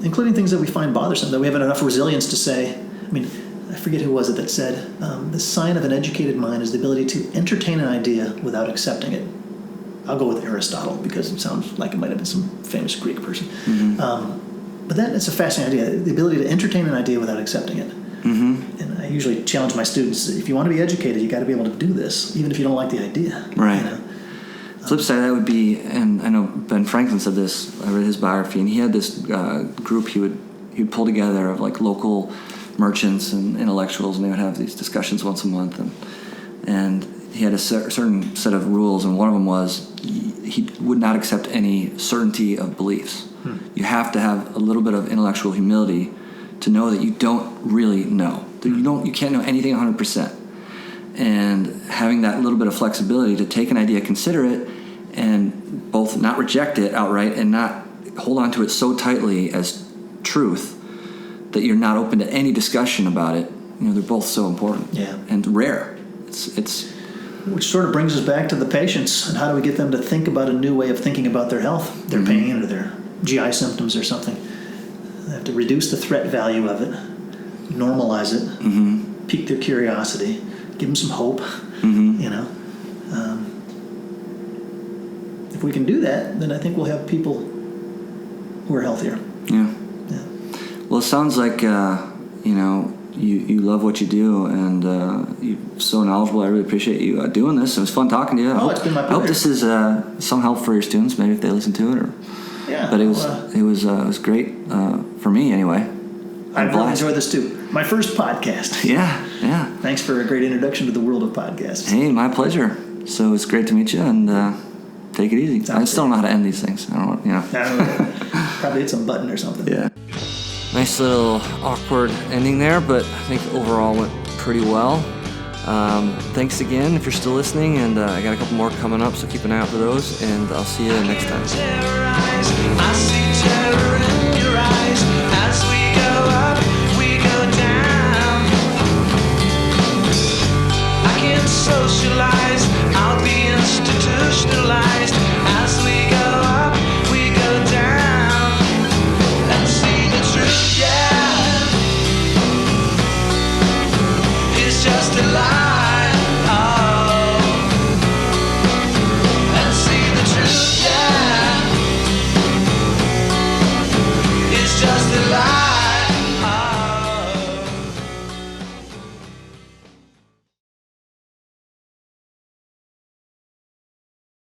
including things that we find bothersome, that we have enough resilience to say, I mean, I forget who was it that said, the sign of an educated mind is the ability to entertain an idea without accepting it. I'll go with Aristotle because it sounds like it might have been some famous Greek person. But it's a fascinating idea, the ability to entertain an idea without accepting it. And I usually challenge my students, if you want to be educated, you got to be able to do this, even if you don't like the idea. Right. You know? Flip side of that would be, and I know Ben Franklin said this, I read his biography, and he had this group he would pull together of like local merchants and intellectuals, and they would have these discussions once a month, and he had a certain set of rules, and one of them was he would not accept any certainty of beliefs. You have to have a little bit of intellectual humility to know that you don't really know. You can't know anything 100%. And having that little bit of flexibility to take an idea, consider it, and both not reject it outright and not hold on to it so tightly as truth that you're not open to any discussion about it. You know, they're both so important and rare. It's which sort of brings us back to the patients, and how do we get them to think about a new way of thinking about their health, their pain, or their GI symptoms or something. They have to reduce the threat value of it, normalize it, pique their curiosity, give them some hope, you know. If we can do that, then I think we'll have people who are healthier. Yeah. Well, it sounds like, you know, you love what you do, and you're so knowledgeable. I really appreciate you doing this. It was fun talking to you. It's been my pleasure. I hope this is some help for your students, maybe if they listen to it. But it was great for me anyway. I've really enjoyed this too. My first podcast. Yeah. Thanks for a great introduction to the world of podcasts. Hey, my pleasure. So it's great to meet you, and take it easy. I still don't know how to end these things. I don't know, I don't know. Probably hit some button or something. Yeah. Nice little awkward ending there, but I think overall went pretty well. Thanks again if you're still listening, and I got a couple more coming up, so keep an eye out for those, and I'll see you next time.